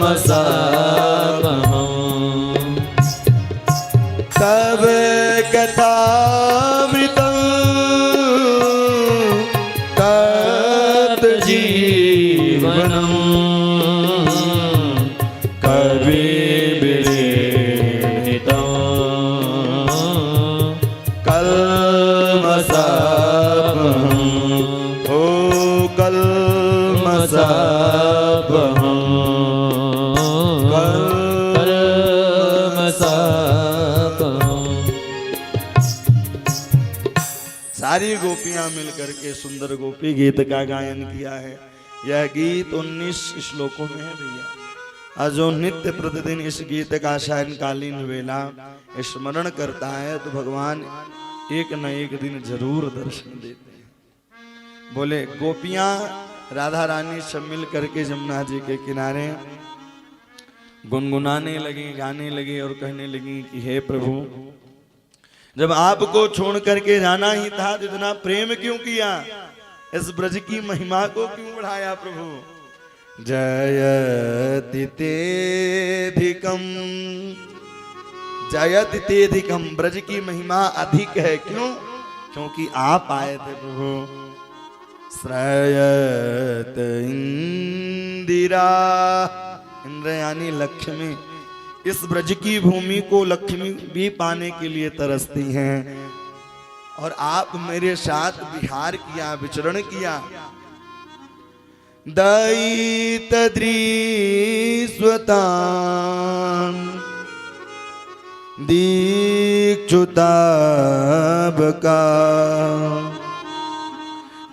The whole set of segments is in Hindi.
कल्मषापहम् तव कथामृतं तप्त जीवनम् कवि विरहितं कल्मषापहम् ओ कल्मषापहम् सारी गोपियां मिलकर के सुंदर गोपी गीत का गायन किया है। यह गीत 19 श्लोकों में है भैया। और जो नित्य प्रतिदिन इस गीत का सायंकालीन वेला स्मरण करता है तो भगवान एक न एक दिन जरूर दर्शन देते हैं। बोले गोपियां राधा रानी सब मिल करके जमुना जी के किनारे गुनगुनाने लगी, गाने लगी और कहने लगी कि हे प्रभु, जब आपको छोड़ करके जाना ही था तो इतना प्रेम क्यों किया, इस ब्रज की महिमा को क्यों बढ़ाया प्रभु। जयति तेधिकम, जयति तेधिकम, ब्रज की महिमा अधिक है। क्यों? क्योंकि आप आए थे प्रभु। श्रयत इंदिरा, इंद्र यानी लक्ष्मी, इस ब्रज की भूमि को लक्ष्मी भी पाने के लिए तरसती हैं और आप मेरे साथ विहार किया, विचरण किया। दयितद्रीस्वतां दीक्षुताबका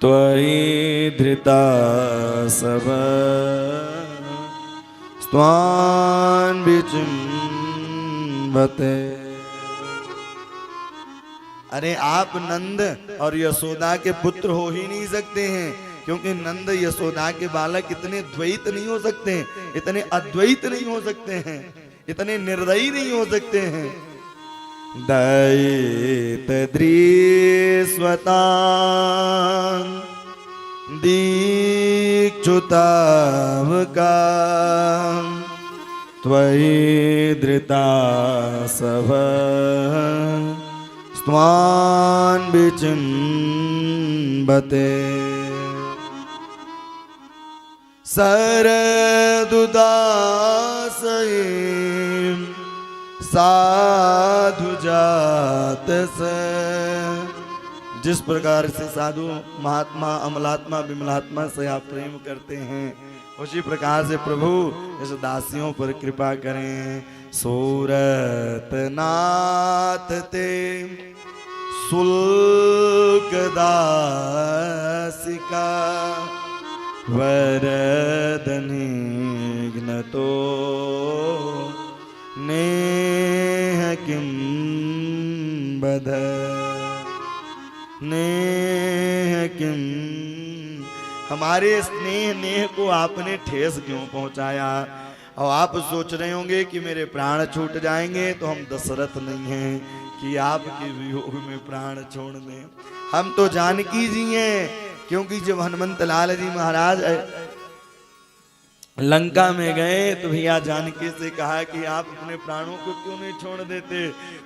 त्वयि धृता सब स्वान विचिंबते। अरे आप नंद और यशोदा के पुत्र हो ही नहीं सकते हैं, क्योंकि नंद यशोदा के बालक इतने द्वैत नहीं हो सकते, इतने अद्वैत नहीं हो सकते हैं, इतने निर्दयी नहीं हो सकते हैं। दयित दृश्वतां दीक्षुतावका त्वयि धृता सभ स्वान विचिंबते। शरदुदासये साधु जात से, जिस प्रकार से साधु महात्मा अमलात्मा विमलात्मा से आप प्रेम करते हैं, उसी प्रकार से प्रभु इस दासियों पर कृपा करें। सूरत नाथ ते शुल्क दासिका वरदनिघ्नतो नेह किं बध नेह किं। हमारे स्नेह नेह को आपने ठेस क्यों पहुंचाया। और आप सोच रहे होंगे कि मेरे प्राण छूट जाएंगे, तो हम दशरथ नहीं हैं कि आपके वियोग में प्राण छोड़ दें। हम तो जानकी जी हैं, क्योंकि जब हनुमंत लाल जी महाराज लंका में गए तो भैया जानकी से कहा कि आप अपने प्राणों को क्यों नहीं छोड़ देते।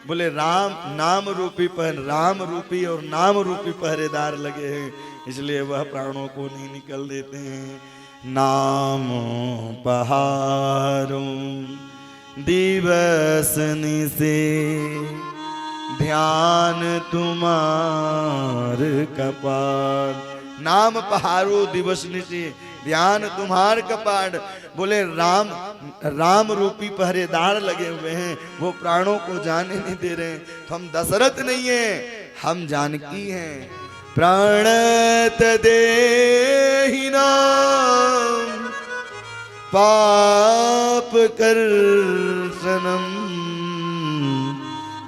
बोले राम नाम रूपी राम रूपी और नाम रूपी पहरेदार लगे हैं, इसलिए वह प्राणों को नहीं निकल देते हैं। नाम पहारों दिवस निसे ध्यान तुम्हार कपाट। नाम पहारो दिवस निसे ध्यान तुम्हार कपाट। बोले राम राम रूपी पहरेदार लगे हुए हैं, वो प्राणों को जाने नहीं दे रहे हैं। तो हम दशरथ नहीं हैं, हम जानकी हैं। प्राणत देहि नाम पाप कर्षणम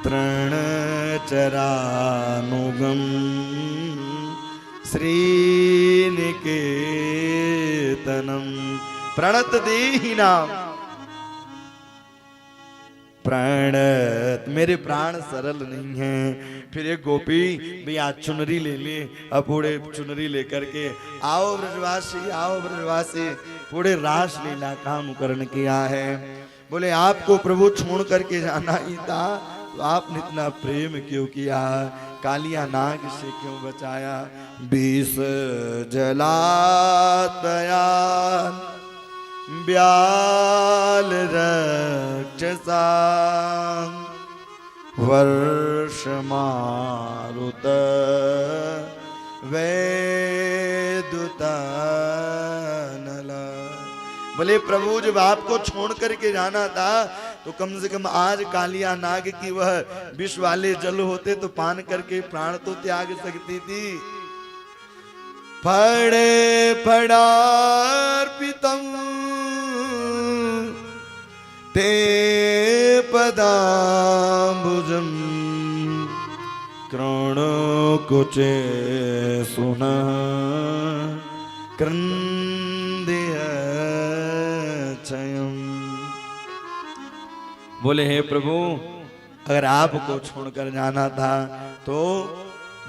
तृण चरानुगम श्रीनिकेतनम। प्रणत देहि नाम, प्राण, मेरे प्राण सरल नहीं हैं। फिर एक गोपी भी आज चुनरी ले ले, अब पूरे चुनरी लेकर के आओ ब्रजवासी, आओ ब्रजवासी, पूरे रास लीला का अनुकरण किया है। बोले आपको प्रभु छोड़ करके जाना ही था, तो आपने इतना प्रेम क्यों किया, कालिया नाग से क्यों बचाया। 20 जलातया ब्याल रक्षसा वर्ष मारुत वेदुता नला। बोले प्रभु जब आपको छोड़ करके जाना था तो कम से कम आज कालिया नाग की वह विष वाले जल होते तो पान करके प्राण तो त्याग सकती थी। फड़े फड़ार्पितम ते पदाम्बुजम कृणो कुचे सुन क्रंदय चयम। बोले हे प्रभु अगर आपको छोड़कर जाना था तो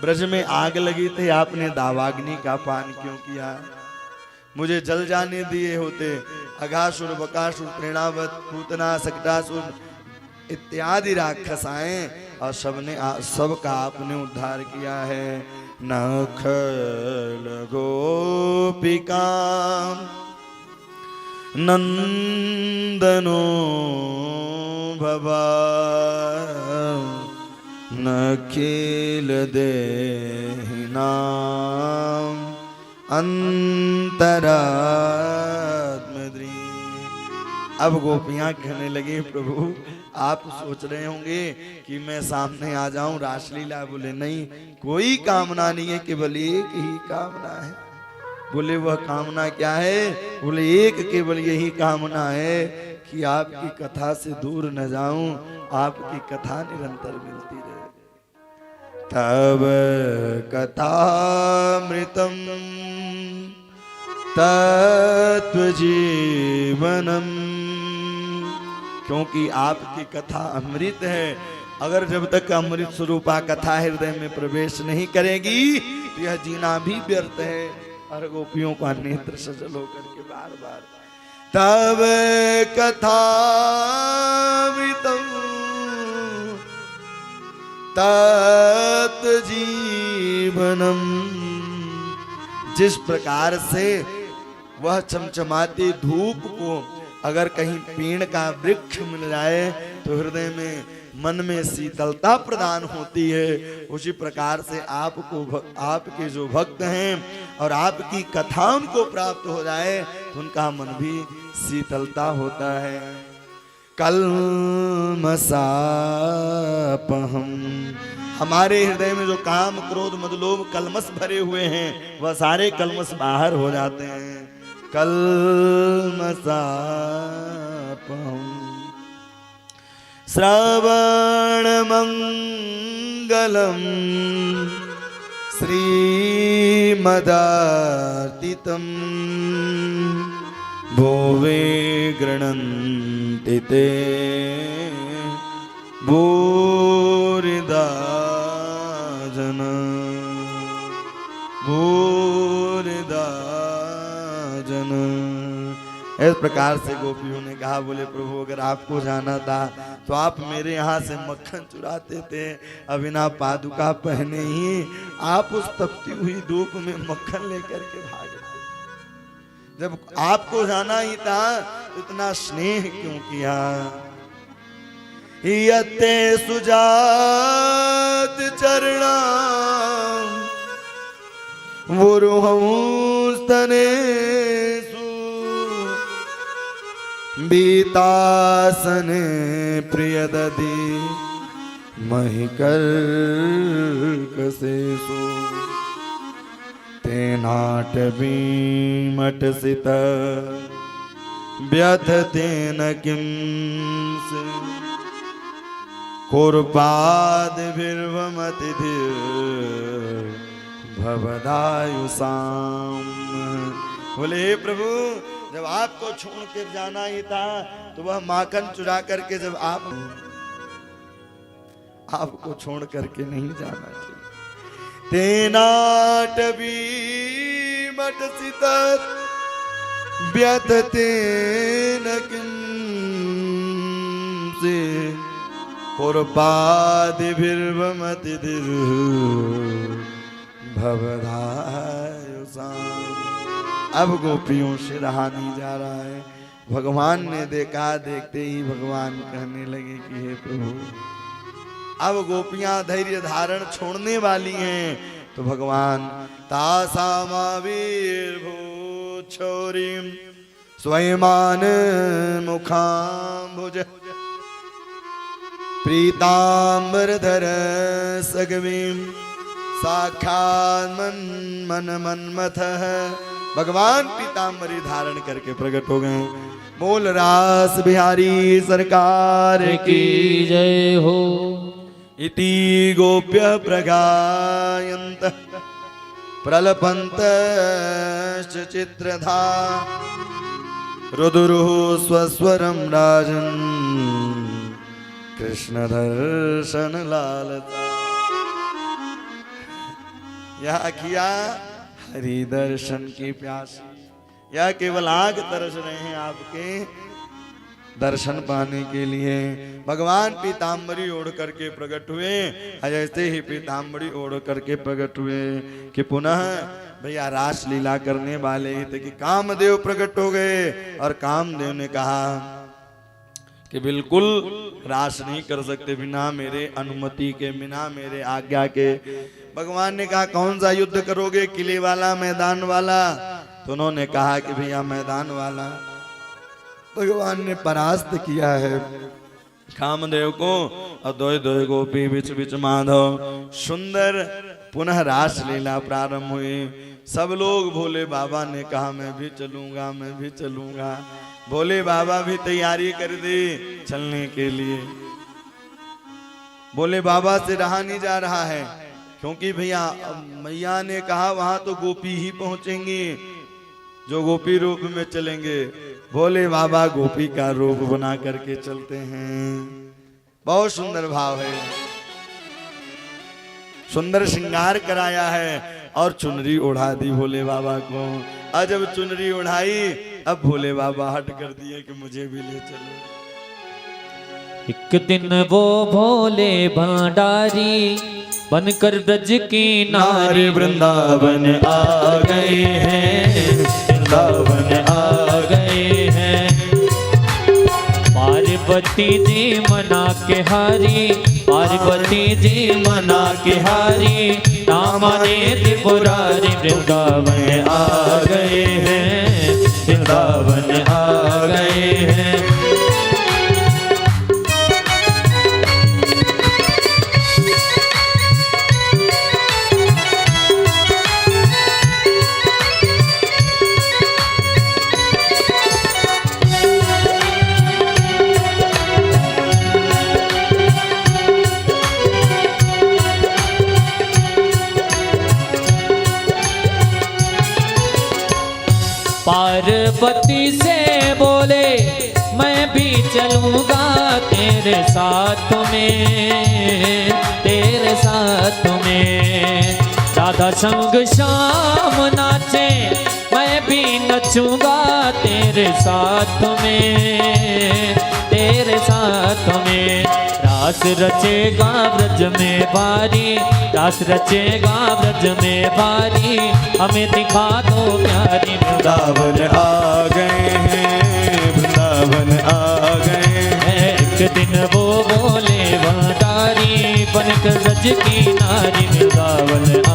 ब्रज में आग लगी थी, आपने दावाग्नि का पान क्यों किया। मुझे जल जाने दिए होते, अघासुर बकासुर प्रेणावत पूतना सकटासुर इत्यादि राक्षस आए और सबका आपने उद्धार किया है। नखल गोपिका नंदनो भवा नखिल देहिनाम अंतरात्मद्री। अब गोपियां कहने लगी प्रभु आप सोच रहे होंगे कि मैं सामने आ जाऊं रासलीला। बोले नहीं, कोई कामना नहीं है, केवल एक ही कामना है। बोले वह कामना क्या है। बोले एक केवल यही कामना है कि आपकी कथा से दूर न जाऊं, आपकी कथा निरंतर मिलती रहे। तब कथामृतम तत्वजीवनम, क्योंकि आपकी कथा अमृत है। अगर जब तक अमृत स्वरूपा कथा हृदय में प्रवेश नहीं करेगी तो यह जीना भी व्यर्थ है। और गोपियों का नेत्र सजल होकर के बार बार तब कथामृतम तत्जीवनम, जिस प्रकार से वह चमचमाती धूप को अगर कहीं पेड़ का वृक्ष मिल जाए तो हृदय में मन में शीतलता प्रदान होती है, उसी प्रकार से आपको आपके जो भक्त हैं और आपकी कथा उनको प्राप्त हो जाए तो उनका मन भी शीतलता होता है। कल्मषापहम, हमारे हृदय में जो काम क्रोध मद लोभ कलमश भरे हुए हैं वह सारे कलमश बाहर हो जाते हैं। कल्मषापहम श्रवण मंगलम श्रीमदार्तितम भुवे गृह्णन्ति ते भूरिदा जन भूरिदा जन। इस प्रकार से गोपियों ने कहा बोले प्रभु अगर आपको जाना था तो आप मेरे यहाँ से मक्खन चुराते थे, अब बिना पादुका पहने ही आप उस तपती हुई धूप में मक्खन लेकर के भागे। जब आपको जाना ही था इतना स्नेह क्यों किया। यते सुजात चरणा वुरुहंस्तने बीतासने प्रियदधि महिकर्कसेषु तेनाटवीमटसित व्यथतेन किं से कुर्पाद्भिर्वमतिधिर् भवदायुषाम्। बोले हे प्रभु जब आपको छोड़ कर जाना ही था तो वह माखन चुरा करके जब आप आपको छोड़ करके नहीं जाना चाहिए। तेनाटवी मट सितर व्यत तेन किंसे कुरपादिभिर्वमति दिर भवधायुषाम। अब गोपियों से रहा नहीं जा रहा है। भगवान ने देखा, देखते ही भगवान कहने लगे कि हे प्रभु, अब गोपियां धैर्य धारण छोड़ने वाली हैं। तो भगवान तासामावीर्भूच्छौरीं स्वयमान मुखाम्बुज प्रीतांबरधर सगवीं साक्षात् मन मन्मथ। भगवान पीतांबरी धारण करके प्रकट हो गए। बोल रास बिहारी सरकार की जय हो। इति गोप्य प्रगायन्त प्रलपन्तश्च चित्रधा रुदुरुः स्वस्वरं राजन् कृष्ण दर्शन लालता। यह किया हरि दर्शन की प्यासी, या केवल आग तरस रहे हैं आपके दर्शन पाने के लिए। भगवान पीतांबरी ओढ़ करके प्रकट हुए। जैसे ही पीतांबरी ओढ़ करके प्रकट हुए कि पुनः भैया रास लीला करने वाले ही थे कि कामदेव प्रकट हो गए। और कामदेव ने कहा कि बिल्कुल रास नहीं कर सकते बिना मेरे अनुमति के, बिना मेरे आज्ञा के। भगवान ने कहा कौन सा युद्ध करोगे, किले वाला मैदान वाला? तो उन्होंने कहा कि भैया मैदान वाला। भगवान ने परास्त किया है कामदेव को। और दोय दोय गोपी बिच बिच माधव, सुंदर पुनः रास लीला प्रारंभ हुई। सब लोग भोले बाबा ने कहा मैं भी चलूंगा, मैं भी चलूंगा। भोले बाबा भी तैयारी कर दी चलने के लिए। भोले बाबा से रहा नहीं जा रहा है, क्योंकि भैया मैया ने कहा वहां तो गोपी ही पहुंचेंगी जो गोपी रूप में चलेंगे। भोले बाबा गोपी का रूप बना करके चलते हैं। बहुत सुंदर भाव है, सुंदर श्रृंगार कराया है और चुनरी उड़ा दी भोले बाबा को। और जब चुनरी उड़ाई, अब भोले बाबा हट कर दिए कि मुझे भी ले चलो। एक दिन वो भोले भंडारी बनकर ब्रज की नारी वृंदावन आ गए हैं, वृंदावन आ गए हैं। पार्वती जी मना के हारी, पार्वती जी मना के हारी, रामाने त्रिपुरारी वृंदावन आ गए हैं, वृंदावन आ गए हैं। पार्वती से बोले मैं भी चलूंगा तेरे साथ में, तेरे साथ में। राधा संग श्याम नाचे मैं भी नचूंगा तेरे साथ में, तेरे साथ में। रास रचेगा ब्रज में भारी, रास रचेगा ब्रज में भारी, हमें दिखा दो प्यारी। वृंदावन आ गए हैं, वृंदावन आ गए हैं। एक दिन वो बोले भंडारी बनकर ब्रज की नारी, वृंदावन आ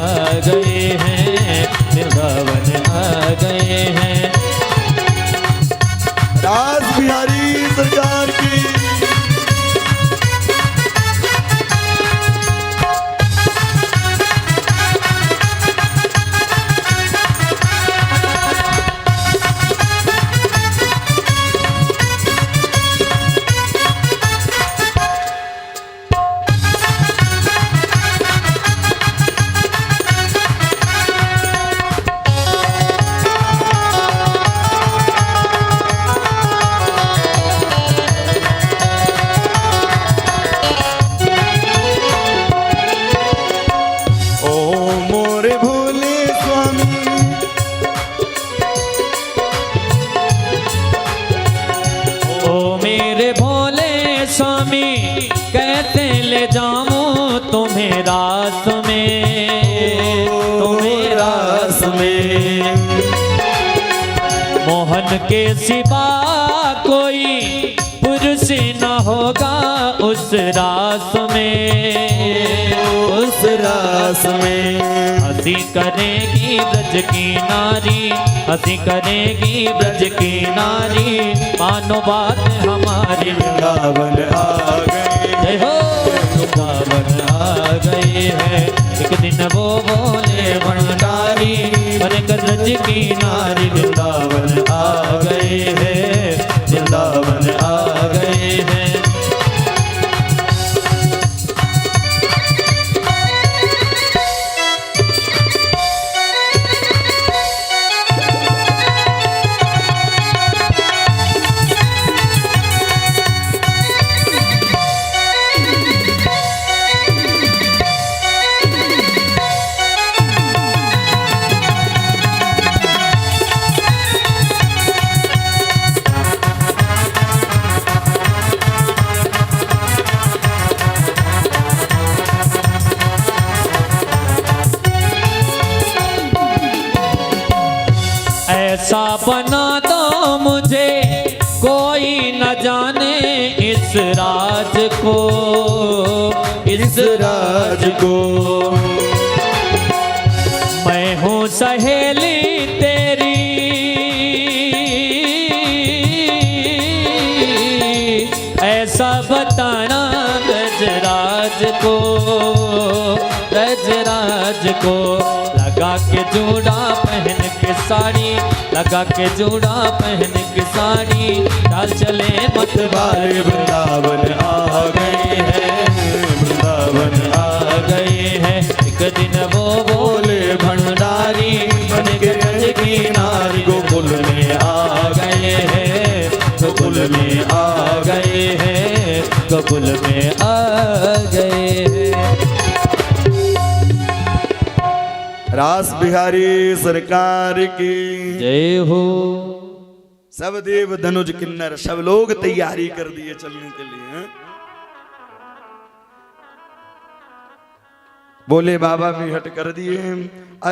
गए हैं, वृंदावन आ गए हैं। रास बिहारी सरकार की। मेरे भोले स्वामी कैसे ले जाऊं तुम्हें रास में, तुम्हें रास में। मोहन के सिवा कोई पुरुष न होगा उस रास में, उस रास में। हंसी करेगी ब्रज की नारी, हंसी करेगी ब्रज की नारी, मानो बात हमारी। वृंदावन आ गए, जय हो वृंदावन आ गए हैं। एक दिन वो बोले भंडारी, बनकर ब्रज की नारी, वृंदावन आ गए हैं, वृंदावन आ गए हैं। ऐसा बना दो मुझे कोई न जाने इस राज को, इस राज को। मैं हूँ सहेली तेरी, ऐसा बताना गजराज को, गजराज को। लगा के जूड़ा पहन के साड़ी, लगा के जूड़ा पहन के साड़ी, चाल चले मतवाले। वृंदावन आ गए हैं, वृंदावन आ गए हैं। एक दिन वो बोले भंडारी, बन के ब्रज की नारी, गोकुल में आ गए हैं, गोकुल में आ गए हैं, गोकुल में आ गए हैं। रास बिहारी सरकार की जय हो। सब देव धनुज किन्नर सब लोग तैयारी कर दिए चलने के लिए हैं? बोले बाबा भी हट कर दिए।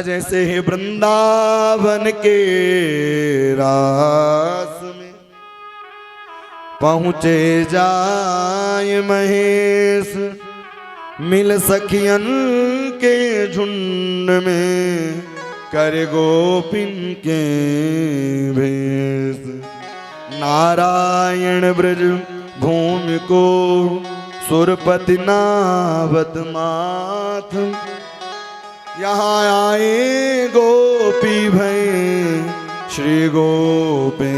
जैसे है वृंदावन के रास में पहुंचे जाए महेश, मिल सखियन के झुंड में कर गोपिन के भेष। नारायण ब्रज भूमि को सुरपति नावत माथ, यहाँ आए गोपी भय श्री गोपेश्वर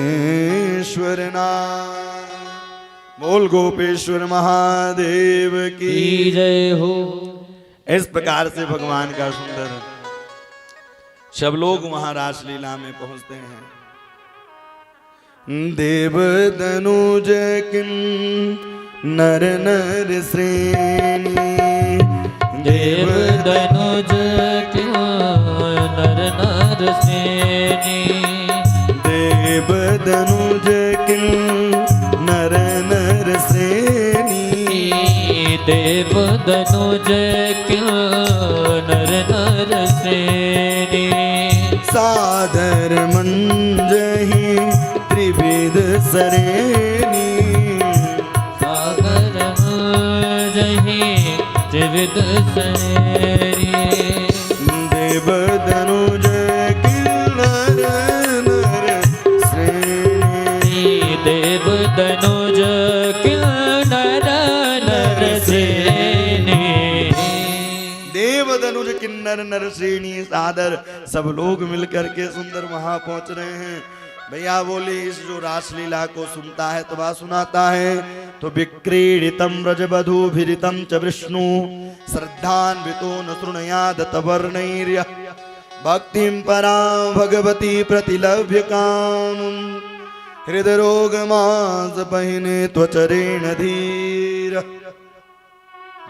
नाथ। बोल गोपेश्वर महादेव की जय हो। इस प्रकार से भगवान का सुंदर सब लोग वहां रासलीला में पहुंचते हैं। देव दनुज किन नर नर श्रेणी, देव दनुज किन नर नर श्रेणी, देव दनुज किन नर नर श्रेणी, देव दनुज किन नर नर श्रेणी। सादर मंजहि त्रिविध सरेणी, सागर जही त्रिविध सरेणी। देव दनुज किन नर नर श्रेणी, देव दनुज किन नर नर श्रेणी। देव दनुज किन्नर नर श्रेणी सादर सब लोग मिलकर के सुंदर वहां पहुंच रहे हैं। भैया बोले इस जो रासलीला को सुनता है तबा सुनाता है तो विक्रीडितम व्रजवधूभिरितम च विष्णु श्रद्धान्वितो न शृणुयाद तवर्णैर्य भक्तिं परां भगवती प्रतिलभ्य काम हृदय रोग मास पहिने त्वचरेण धीर।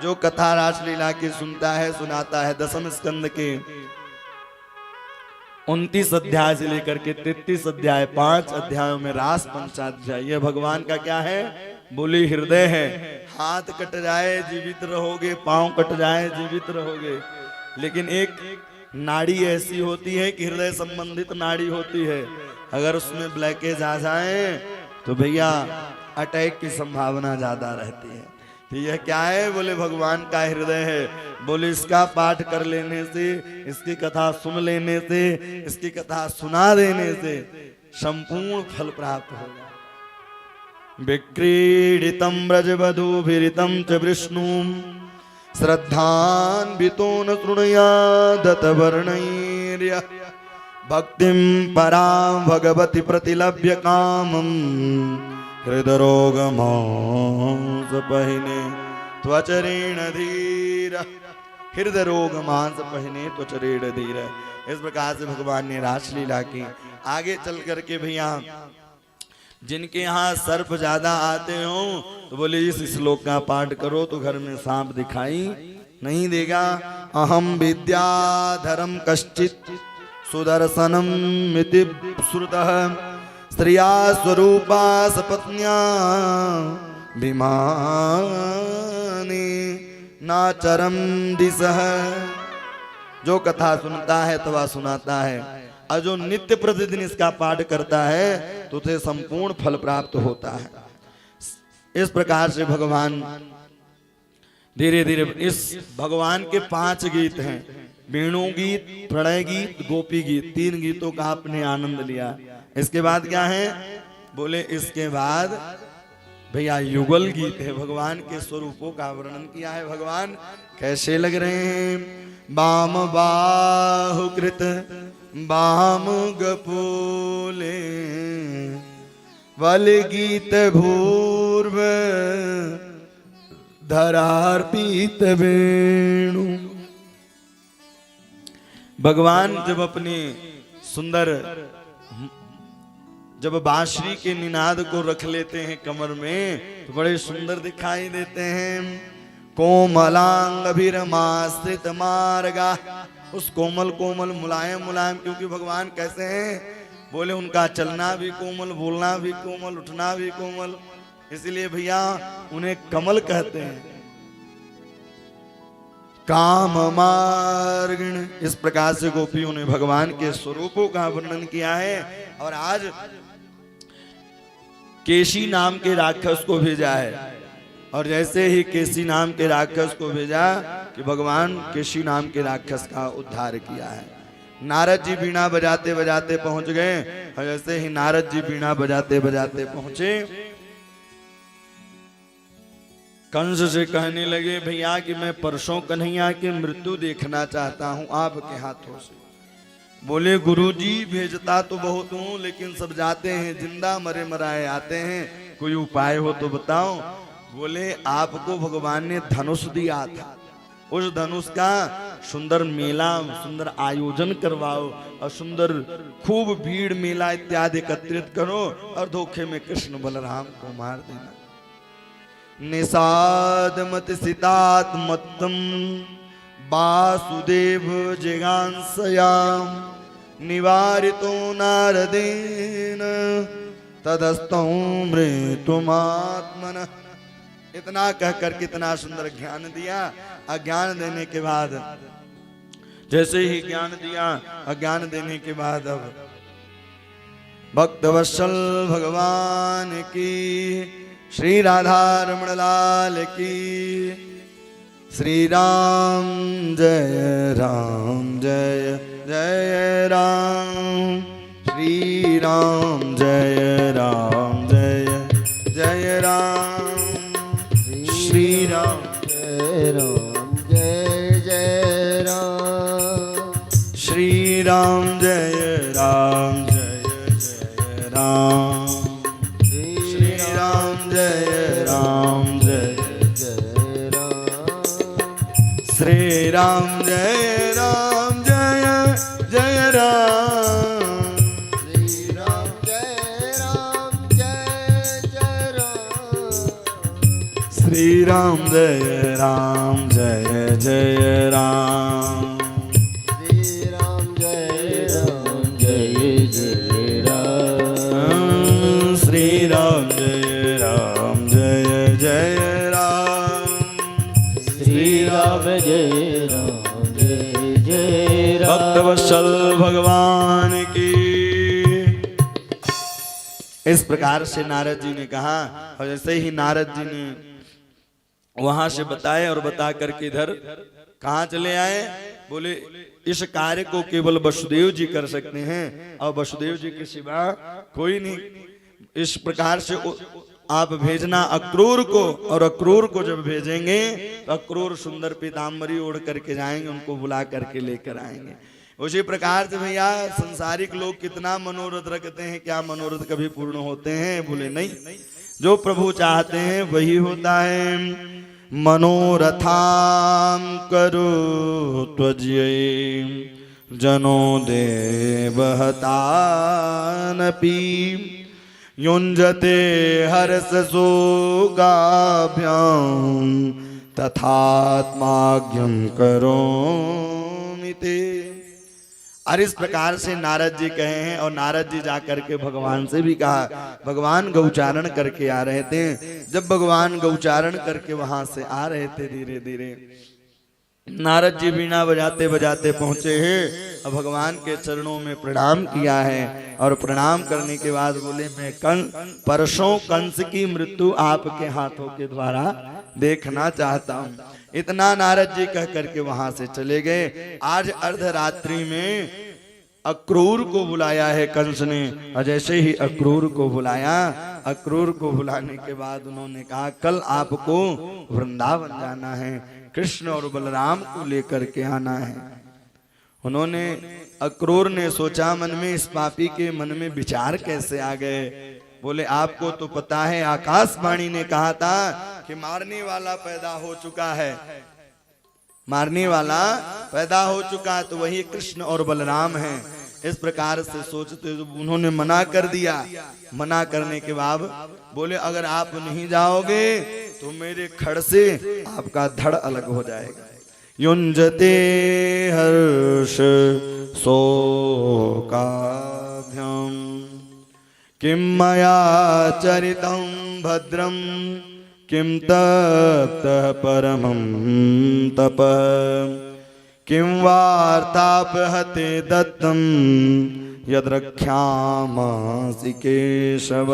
जो कथा रासलीला की सुनता है सुनाता है दसम स्कंद के 29 अध्याय से लेकर के 33 अध्याय 5 अध्यायों में रास पंचाध्याय, यह भगवान का क्या है बोली हृदय है, हाथ कट जाए जीवित रहोगे, पांव कट जाए जीवित रहोगे, लेकिन एक नाड़ी ऐसी होती है कि हृदय संबंधित नाड़ी होती है, अगर उसमें ब्लैकेज आ जाए तो भैया अटैक की संभावना ज्यादा रहती है। तो यह क्या है? बोले भगवान का हृदय है। बोले इसका पाठ कर लेने से, इसकी कथा सुन लेने से, इसकी कथा सुना देने से संपूर्ण फल प्राप्त होगा। विक्रीडितं व्रजवधूभिरितं च विष्णुं श्रद्धान्वितो न शृणुयादत वर्णैर्यः भक्तिं परां भगवति प्रतिलभ्य कामं हृदरोगमांसपहिने त्वचरेण धीर। हृदय रोग मांस पहिने त्वचरेण धीर। इस प्रकार से भगवान ने रासलीला की। आगे चल करके भैया जिनके यहाँ सर्प ज्यादा आते हो तो बोले इस श्लोक का पाठ करो तो घर में सांप दिखाई नहीं देगा। अहम विद्याधरम कश्चित सुदर्शनम मिति श्रुतः स्त्रिया स्वरूपा सपत्न्या विमाने नाचरम दिशः। जो कथा सुनता है अथवा सुनाता है और जो नित्य प्रतिदिन इसका पाठ करता है तो उसे संपूर्ण फल प्राप्त होता है। इस प्रकार से भगवान धीरे धीरे इस भगवान के 5 गीत हैं, वेणु गीत, प्रणय गीत, गोपी गीत, 3 गीतों का आपने आनंद लिया। इसके बाद क्या है? बोले इसके बाद भैया युगल गीत है, भगवान के स्वरूपों का वर्णन किया है। भगवान कैसे लग रहे हैं? बाम बाहुकृत बाम गपोले वल गीत भूर्व धरार्पित वेणु। भगवान जब अपने सुंदर जब बांसुरी के निनाद को रख लेते हैं कमर में तो बड़े सुंदर दिखाई देते हैं। कोमलांग अभिरमाश्रित मार्गा, उस कोमल कोमल मुलायम मुलायम, क्योंकि भगवान कैसे हैं? बोले उनका चलना भी कोमल, बोलना भी कोमल, उठना भी कोमल, इसलिए भैया उन्हें कमल कहते हैं। काम मार्गण। इस प्रकार से गोपियों ने भगवान के स्वरूपों का वर्णन किया है। और आज केशी नाम के राक्षस को भेजा है, और जैसे ही केशी नाम के राक्षस को भेजा कि भगवान केशी नाम के राक्षस का उद्धार किया है। नारद जी बीणा बजाते बजाते पहुंच गए, और जैसे ही नारद जी बीणा बजाते बजाते पहुंचे कंस से कहने लगे भैया कि मैं परसों कन्हैया की मृत्यु देखना चाहता हूं आपके हाथों से। बोले गुरुजी भेजता तो बहुत हूं, लेकिन सब जाते हैं जिंदा मरे मराए आते हैं, कोई उपाय हो तो बताओ। बोले आपको भगवान ने धनुष दिया था, उस धनुष का सुंदर मेला, सुंदर आयोजन करवाओ और सुंदर खूब भीड़ मेला इत्यादि एकत्रित करो और धोखे में कृष्ण बलराम को मार देना। निषाद मत सितात मत्तम वासुदेव जिगांसयाम निवारितो नारदेन तदस्तौ मृत्युमात्मन। इतना कहकर कितना सुंदर ज्ञान दिया। अज्ञान देने के बाद जैसे ही ज्ञान दिया, अज्ञान देने के बाद अब भक्तवत्सल भगवान की, श्री राधा रमण लाल की। श्री राम जय जय राम, श्री राम जय जय राम, श्री राम जय जय राम, श्री राम जय राम श्री राम जय जय राम, श्री राम जय जय राम, श्री राम जय जय राम, श्री राम जय जय राम, श्री राम जय जय राम, श्री राम जय जय राम जय जय राम। भक्तवत्सल भगवान की। इस प्रकार से नारद जी ने कहा, और जैसे ही नारद जी ने वहां से बताए और बता करके इधर कहाँ चले आए, बोले इस कार्य को केवल वसुदेव जी कर सकते हैं और वसुदेव जी के सिवा कोई नहीं। इस प्रकार से आप भेजना अक्रूर को, और अक्रूर को जब भेजेंगे तो अक्रूर सुंदर पीताम्बरी ओढ़ करके जाएंगे, उनको बुला करके लेकर आएंगे। उसी प्रकार से भैया संसारिक लोग कितना मनोरथ रखते हैं, क्या मनोरथ कभी पूर्ण होते हैं? बोले नहीं, जो प्रभु चाहते हैं वही होता है। मनोरथाम करो त्वज्यै जनो देवहतानपि युञ्जते हर्ष शोकाभ्याम तथात्माज्ञं करोमि ते। और इस प्रकार से नारद जी कहे हैं, और नारद जी जाकर के भगवान से भी कहा। भगवान गौचारण करके आ रहे थे, जब भगवान गौचारण करके वहां से आ रहे थे धीरे धीरे, नारद जी बीना बजाते बजाते पहुंचे हैं और भगवान के चरणों में प्रणाम किया है। और प्रणाम करने के बाद बोले, मैं परसों कंस की मृत्यु आपके हाथों के द्वारा देखना चाहता हूँ। इतना नारद जी कह करके वहां से चले गए। आज अर्धरात्रि में अक्रूर को बुलाया है कंस ने, और जैसे ही अक्रूर को बुलाया, अक्रूर को बुलाने के बाद उन्होंने कहा, कल आपको वृंदावन जाना है, कृष्ण और बलराम को लेकर के आना है। उन्होंने, अक्रूर ने सोचा मन में, इस पापी के मन में विचार कैसे आ गए। बोले, आपको तो पता है आकाशवाणी ने कहा था कि मारने वाला पैदा हो चुका है, मारने वाला पैदा हो चुका है, तो वही कृष्ण और बलराम हैं। इस प्रकार से सोचते उन्होंने मना कर दिया। मना करने के बाद बोले, अगर आप नहीं जाओगे तो मेरे खड़ से आपका धड़ अलग हो जाएगा। युञ्जते हर्ष शोकाभ्याम किं मया चरितं भद्रं किं तप्तः परमं तपः किं वार्तापहते दत्तं यद्रक्ष्यामासि केशव।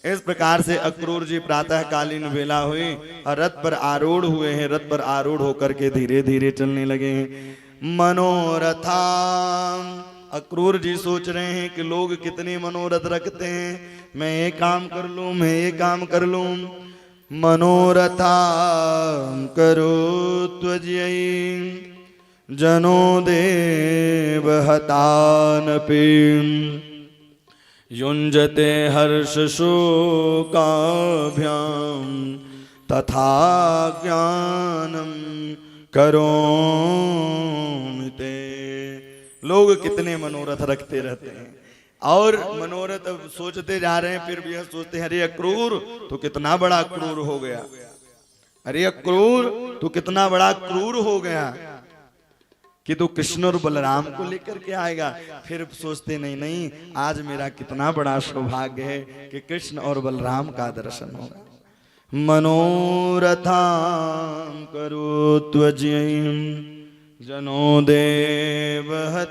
इस प्रकार से अक्रूर जी प्रातः कालीन वेला हुई और रथ पर आरूढ़ हुए हैं। रथ पर आरूढ़ होकर के धीरे धीरे चलने लगे हैं। मनोरथाम, अक्रूर जी सोच रहे हैं कि लोग कितने मनोरथ रखते हैं, मैं ये काम कर लूं, मैं ये काम कर लूं। मनोरथाम करो त्वज्यै जनो देवहतानपि युञ्जते हर्ष शोकाभ्याम तथा ज्ञानम करोमि ते। लोग कितने मनोरथ रखते रहते हैं और मनोरथ अब सोचते जा रहे हैं, फिर भी यह सोचते हैं, अरे अक्रूर तो कितना बड़ा क्रूर हो गया, अरे अक्रूर तो कितना बड़ा क्रूर हो गया कि तू कृष्ण और बलराम को लेकर के आएगा। फिर सोचते नहीं नहीं, आज मेरा कितना बड़ा सौभाग्य है कि कृष्ण और बलराम का दर्शन होगा। मनोरथां करो त्वज्यै जनो देवहतानपि।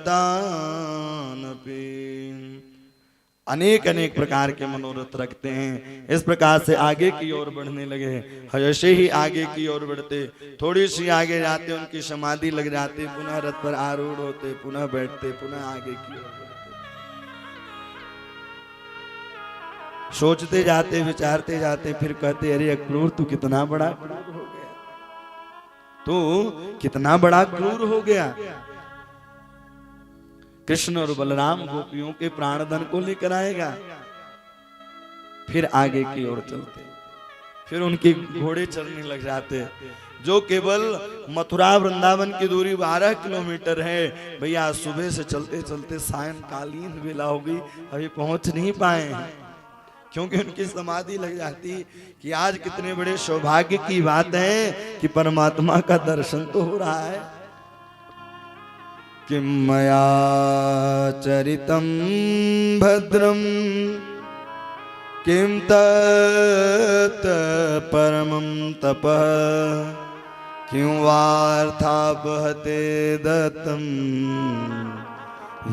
अनेक अनेक प्रकार के मनोरथ रखते हैं। इस प्रकार से आगे की ओर बढ़ने लगे। जैसे ही आगे की ओर बढ़ते, थोड़ी सी आगे जाते उनकी समाधि लग जाती, पुनः रथ पर आरूढ़ होते, पुनः बैठते, पुनः आगे की ओर बढ़ते। सोचते जाते, विचारते जाते, फिर कहते, अरे अक्रूर तू कितना बड़ा क्रूर हो गया, तू कितना बड़ा क्रूर हो गया। कृष्ण और बलराम गोपियों के प्राणधन को लेकर आएगा। फिर आगे की ओर चलते, फिर उनके घोड़े चलने लग जाते। जो केवल मथुरा वृंदावन की दूरी 12 किलोमीटर है। भैया सुबह से चलते चलते सायंकालीन वेला हो गई, अभी पहुंच नहीं पाए हैं, क्योंकि उनकी समाधि लग जाती कि आज कितने बड़े सौभाग्य की बात है कि परमात्मा का दर्शन तो हो रहा है। किं मया चरितं भद्रं किं तत् परमं तपः क्यों वार्तापहते दत्तम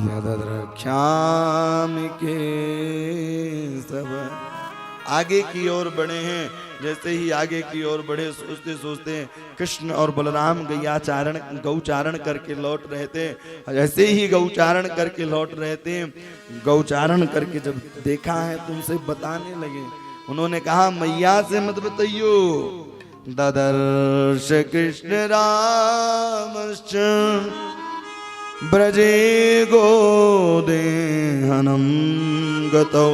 यद्रक्ष्यामि के सब। आगे की ओर बढ़े हैं, जैसे ही आगे की ओर बढ़े सोचते सोचते कृष्ण और बलराम गौचारण करके लौट रहे थे। जैसे ही गौचारण करके लौट रहे थे, गौचारण करके जब देखा है तुमसे बताने लगे। उन्होंने कहा मैया से मत बताइयो। ददर्श कृष्ण रामश्च ब्रजे गोदेहनम गतो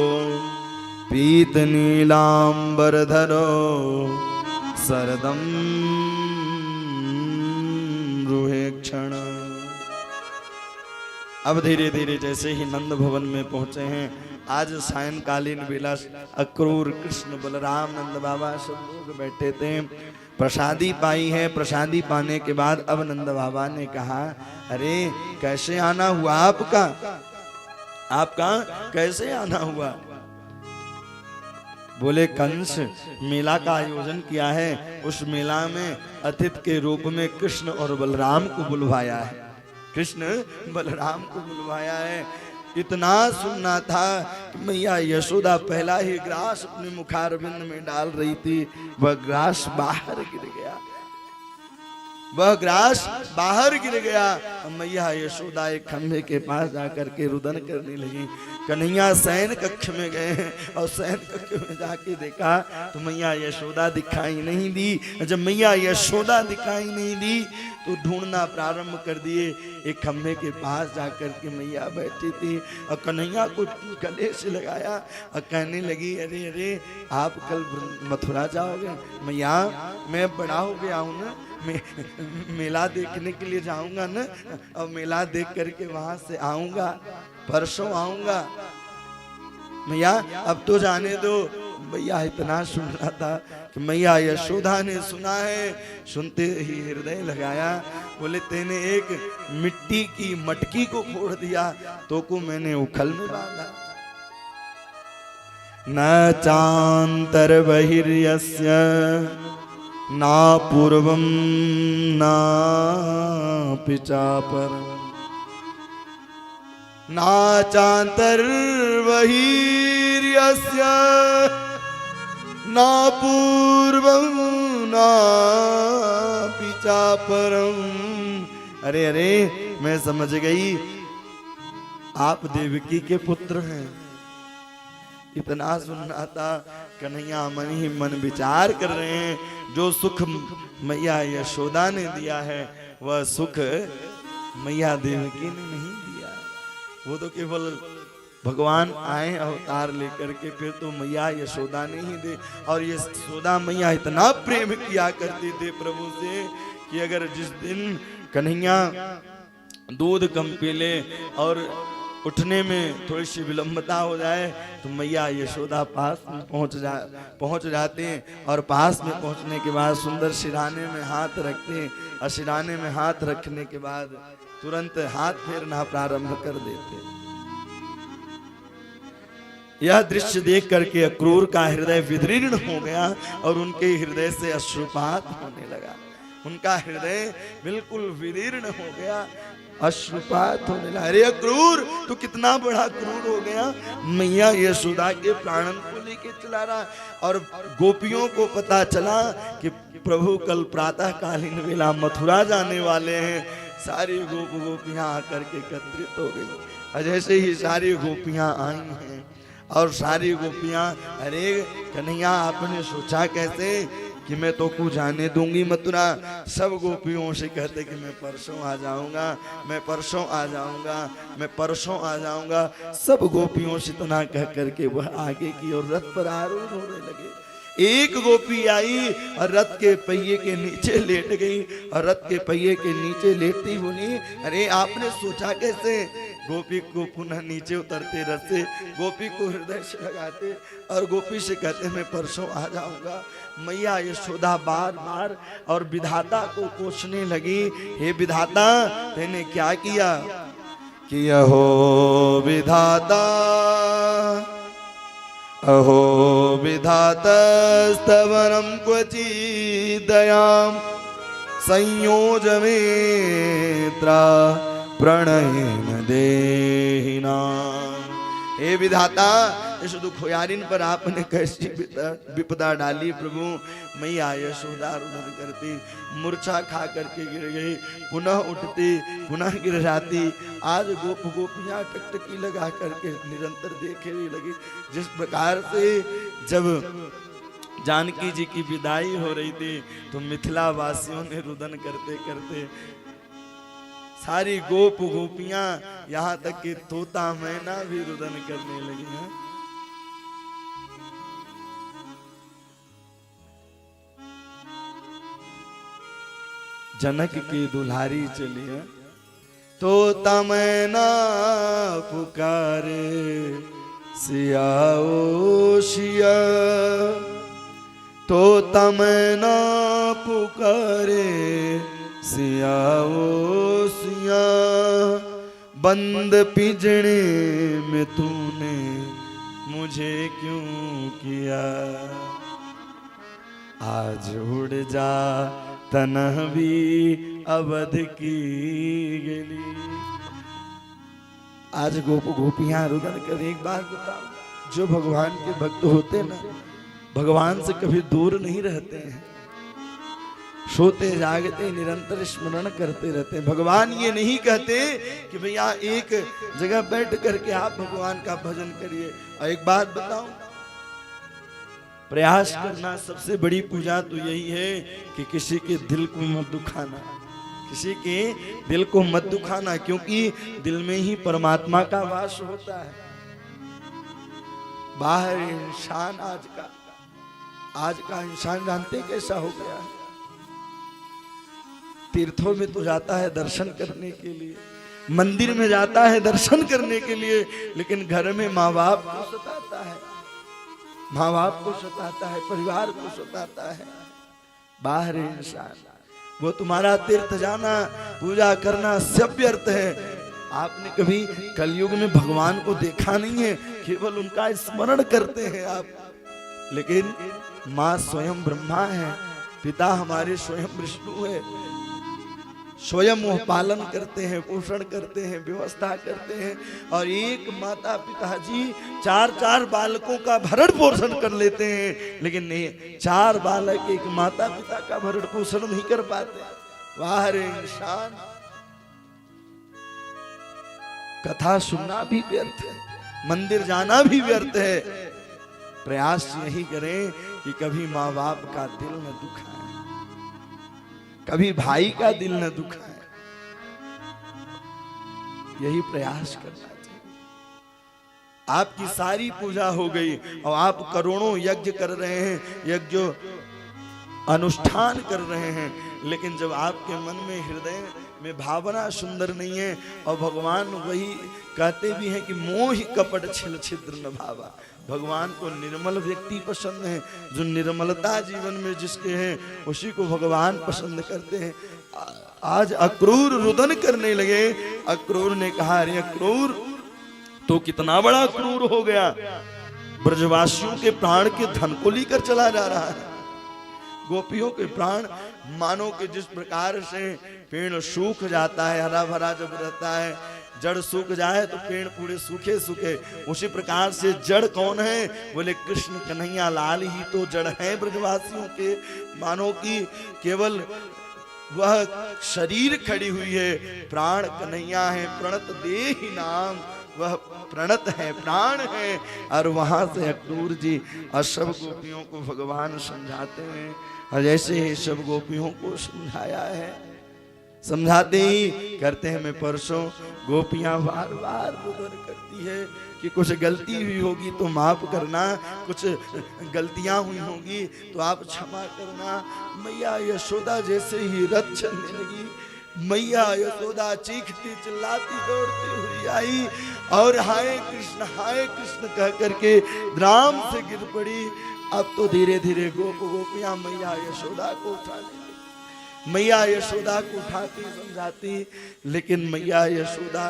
पीत नीलांबरधरो सरदम रुहे क्षण। अब धीरे धीरे जैसे ही नंद भवन में पहुंचे हैं, आज सायंकालीन बेला अक्रूर कृष्ण बलराम नंद बाबा सब लोग बैठे थे, प्रसादी पाई है। प्रसादी पाने के बाद अब नंद बाबा ने कहा अरे कैसे आना हुआ आपका, आपका कैसे आना हुआ। बोले कंस मेला का आयोजन किया है, उस मेला में अतिथि के रूप में कृष्ण और बलराम को बुलवाया है। कृष्ण बलराम को बुलवाया है। इतना सुनना था कि मैया यशोदा पहला ही ग्रास अपने मुखारविंद में डाल रही थी, वह ग्रास बाहर गिर गया, वह ग्रास बाहर गिर गया। मैया यशोदा एक खंभे के पास जाकर के रुदन करने लगी। कन्हैया शयन कक्ष में गए हैं और शयन कक्ष में जाके देखा तो मैया यशोदा दिखाई नहीं दी। जब मैया यशोदा दिखाई नहीं दी तो ढूंढना प्रारंभ कर दिए। एक खंभे के पास जाकर के मैया बैठी थी और कन्हैया को गले से लगाया और कहने लगी अरे अरे आप कल मथुरा जाओगे। मैया मैं बड़ा हो गया हूँ ना, मेला देखने के लिए जाऊंगा ना, और मेला देख करके वहां से आऊंगा, परसों आऊंगा। मैया अब तो जाने दो। भैया इतना सुन रहा था कि मैया यशोदा ने सुना है, सुनते ही हृदय लगाया। बोले तेने एक मिट्टी की मटकी को फोड़ दिया तो को मैंने उखल में बांधा। न चांतर बहिर्यस्य ना पूर्वम ना पिचापरम ना चांतर बहिर्यस्य ना पूर्वम ना पिचापरम। अरे अरे मैं समझ गई आप देवकी के पुत्र हैं। इतना सुनना था। कन्हैया मन ही मन विचार कर रहे हैं, जो सुख मैया यशोदा ने दिया है वह सुख मैया देवकी ने नहीं दिया। वो तो केवल भगवान आए अवतार लेकर के, फिर तो मैया यशोदा ने ही दे। और ये यशोदा मैया इतना प्रेम किया करती थी प्रभु से कि अगर जिस दिन कन्हैया दूध कम पी ले और उठने में थोड़ी सी विलंबता हो जाए तो मैया यशोदा पास में पहुंच जाते हैं। और पास में पहुंचने के बाद सुंदर सिराने में हाथ रखते हैं और सिराने में हाथ रखने के बाद तुरंत हाथ फेरना प्रारंभ कर देते। यह दृश्य देख करके अक्रूर का हृदय विदीर्ण हो गया और उनके हृदय से अश्रुपात होने लगा। उनका हृदय बिल्कुल विदीर्ण हो गया, अश्रुपात होने लगा। अरे अक्रूर तू कितना बड़ा क्रूर हो गया। मैया यशोदा के प्राणन को लेके चला रहा। और गोपियों को पता चला कि प्रभु कल प्रातः कालीन वेला मथुरा जाने वाले हैं। सारी गोपियां आकर के एकत्रित हो गई। और जैसे ही सारी गोपियां आई हैं और सारी गोपियां अरे कन्हैया आपने सोचा कैसे कि मैं तो को जाने दूंगी मथुरा। सब गोपियों से कहते कि मैं परसों आ जाऊंगा, मैं परसों आ जाऊंगा, मैं परसों आ जाऊंगा। सब गोपियों से इतना कह करके वह आगे की ओर रथ पर आरूढ़ होने लगे। एक गोपी आई और रथ के पहिए के नीचे लेट गई और रथ के पहिए के नीचे लेटती बोली अरे आपने सोचा कैसे। गोपी को पुनः नीचे उतरते रथ से गोपी को हृदय से लगाते और गोपी से कहते मैं परसों आ जाऊंगा। मैया यशोदा बार बार और विधाता को कोसने लगी, हे विधाता तेने क्या किया कि अहो विधाता अहो विधाता स्तवनम क्वचिदयाम संयोजमेत्रा प्रणयन देहिना। हे विधाता, इस दुखोयारिन पर आपने कैसी विपदा डाली प्रभु। मैया यशोदा रुदन करती, मूर्छा खा करके गिर गई, पुनः उठती, पुनः गिर जाती। आज गोप गोपियां टकटकी लगा करके निरंतर देखने लगी। जिस प्रकार से जब जानकी जी की विदाई हो रही थी तो मिथिला वासियों ने रुदन करते करते सारी गोप गोपियां, यहाँ तक कि तोता मैना भी रुदन करने लगी हैं। जनक की दुल्हारी चली है, तोता मैना पुकारे सियाओ सिया, तोता मैना पुकारे सियाओ सिया, बंद पिंजड़े में तूने मुझे क्यों किया। आज उड़ जा तन्वी अवध की गली। आज गोप गोपियां रुदन कर। एक बात बताओ, जो भगवान के भक्त होते ना, भगवान से कभी दूर नहीं रहते हैं, सोते जागते निरंतर स्मरण करते रहते हैं। भगवान ये नहीं कहते कि भैया एक जगह बैठ करके आप भगवान का भजन करिए। और एक बात बताओ, प्रयास करना सबसे बड़ी पूजा तो यही है कि किसी के दिल को मत दुखाना, किसी के दिल को मत दुखाना, क्योंकि दिल में ही परमात्मा का वास होता है। बाहर इंसान आज का इंसान जानते कैसा हो गया है। तीर्थों में तो जाता है दर्शन करने के लिए, मंदिर में जाता है दर्शन करने के लिए, लेकिन घर में माँ बाप को सताता है, माँ बाप को सताता है, परिवार को सताता है। बाहर इंसान, वो तुम्हारा तीर्थ जाना, पूजा करना सब व्यर्थ है। आपने कभी कलयुग में भगवान को देखा नहीं है, केवल उनका स्मरण करते हैं आप। लेकिन माँ स्वयं ब्रह्मा है, पिता हमारे स्वयं विष्णु है, स्वयं वो पालन करते हैं, पोषण करते हैं, व्यवस्था करते हैं। और एक माता पिताजी 4-4 बालकों का भरण पोषण कर लेते हैं, लेकिन नहीं, 4 बालक एक माता पिता का भरण पोषण नहीं कर पाते। वाह रे इंसान, कथा सुनना भी व्यर्थ है, मंदिर जाना भी व्यर्थ है। प्रयास यही करें कि कभी माँ बाप का दिल न दुखाए, कभी भाई का दिल न दुखाए, यही प्रयास करना चाहिए। आपकी सारी पूजा हो गई और आप करोड़ों यज्ञ कर रहे हैं, यज्ञ अनुष्ठान कर रहे हैं, लेकिन जब आपके मन में हृदय में भावना सुंदर नहीं है, और भगवान वही कहते भी हैं कि मोह कपट छिल छिद्र न भावा। भगवान को निर्मल व्यक्ति पसंद है, जो निर्मलता जीवन में जिसके हैं उसी को भगवान पसंद करते हैं। आज अक्रूर रुदन करने लगे। अक्रूर ने कहा, अरे अक्रूर तो कितना बड़ा क्रूर हो गया, ब्रजवासियों के प्राण के धन को लेकर चला जा रहा है। गोपियों के प्राण मानो कि जिस प्रकार से पेड़ सूख जाता है, हरा भरा जब रहता है, जड़ सूख जाए तो पेड़ पूरे सूखे सूखे, उसी प्रकार से जड़ कौन है? बोले कृष्ण कन्हैया लाल ही तो जड़ है ब्रजवासियों के। मानो कि केवल वह शरीर खड़ी हुई है, प्राण कन्हैया है, प्रणत देहि नाम, वह प्रणत है, प्राण है। और वहां से अक्रूर जी और सब गोपियों को भगवान समझाते हैं, और जैसे ही सब गोपियों को समझाया है, समझाते ही करते हैं। मैं परसों गोपियां बार बार रुदन करती है कि कुछ गलती हुई होगी तो माफ करना, कुछ गलतियां हुई होगी तो आप क्षमा करना। मैया यशोदा जैसे ही रथ चलने लगी, मैया यशोदा चीखती चिल्लाती दौड़ती हुई आई और हाय कृष्ण कह करके राम से गिर पड़ी। अब तो धीरे धीरे गोपियां मैया यशोदा को उठाने लगी, मैया यशोदा को उठाती समझाती, लेकिन मैया यशोदा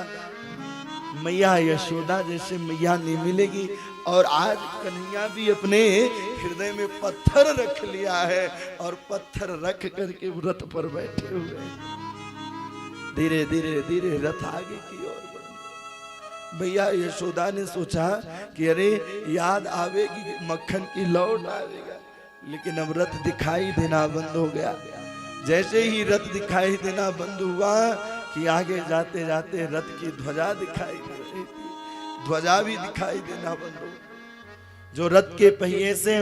मैया यशोदा जैसे मैया नहीं मिलेगी। और आज कन्हैया भी अपने हृदय में पत्थर रख लिया है और पत्थर रख करके रथ पर बैठे हुए हैं। धीरे धीरे धीरे रथ आगे की ओर बढ़। भैया यशोदा ने सोचा कि अरे याद आवेगी कि मक्खन की लौट आवेगा, लेकिन अब रथ दिखाई देना बंद हो गया। जैसे ही रथ दिखाई देना बंद हुआ कि आगे जाते जाते रथ की ध्वजा दिखाई दे रही थी, ध्वजा भी दिखाई देना बंद हो। जो रथ के पहिए से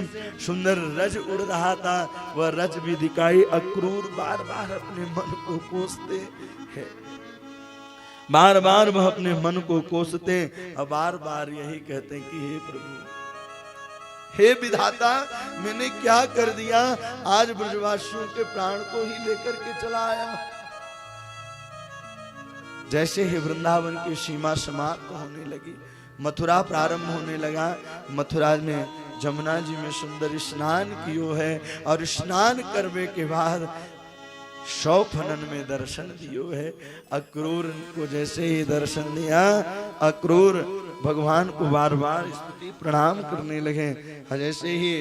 सुंदर रज उड़ रहा था वह रज भी दिखाई। अक्रूर बार बार अपने मन को कोसते हैं, बार बार वह अपने मन को कोसते और बार बार यही कहते हैं कि हे प्रभु, हे विधाता, मैंने क्या कर दिया, आज ब्रजवासियों के प्राण को ही लेकर के चला आया। जैसे ही वृंदावन की सीमा समाप्त होने लगी, मथुरा प्रारंभ होने लगा। मथुरा में जमुना जी में सुंदर स्नान कियो है और स्नान करने के बाद शौफनन में दर्शन दियो है। अक्रूर को जैसे ही दर्शन दिया, अक्रूर भगवान को बार बार स्तुति प्रणाम करने लगे। जैसे ही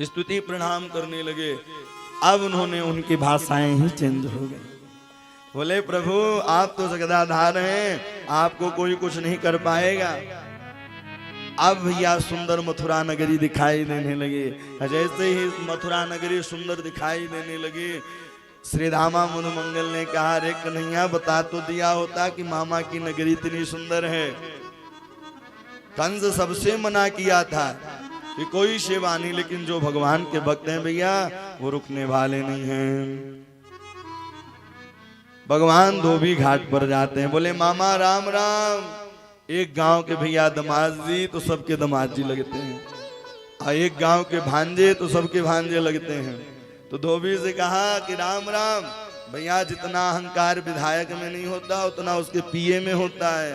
स्तुति प्रणाम करने लगे, अब उन्होंने उनकी भाषाएं ही चेंज हो गई। बोले प्रभु, आप तो जगदाधार हैं, आपको कोई कुछ नहीं कर पाएगा। अब भैया सुंदर मथुरा नगरी दिखाई देने लगी। जैसे ही मथुरा नगरी सुंदर दिखाई देने लगी, श्री रामा मधुमंगल ने कहा, रे कन्हैया, बता तो दिया होता कि मामा की नगरी इतनी सुंदर है। कंस सबसे मना किया था कि कोई सेवा नहीं, लेकिन जो भगवान के भक्त हैं भैया वो रुकने वाले नहीं हैं। भगवान धोबी घाट पर जाते हैं, बोले मामा राम राम। एक गांव के भैया दमाद जी तो सबके दमाद जी लगते हैं, और एक गांव के भांजे तो सबके भांजे लगते हैं। तो धोबी से कहा कि राम राम। भैया, जितना अहंकार विधायक में नहीं होता उतना उसके पीए में होता है।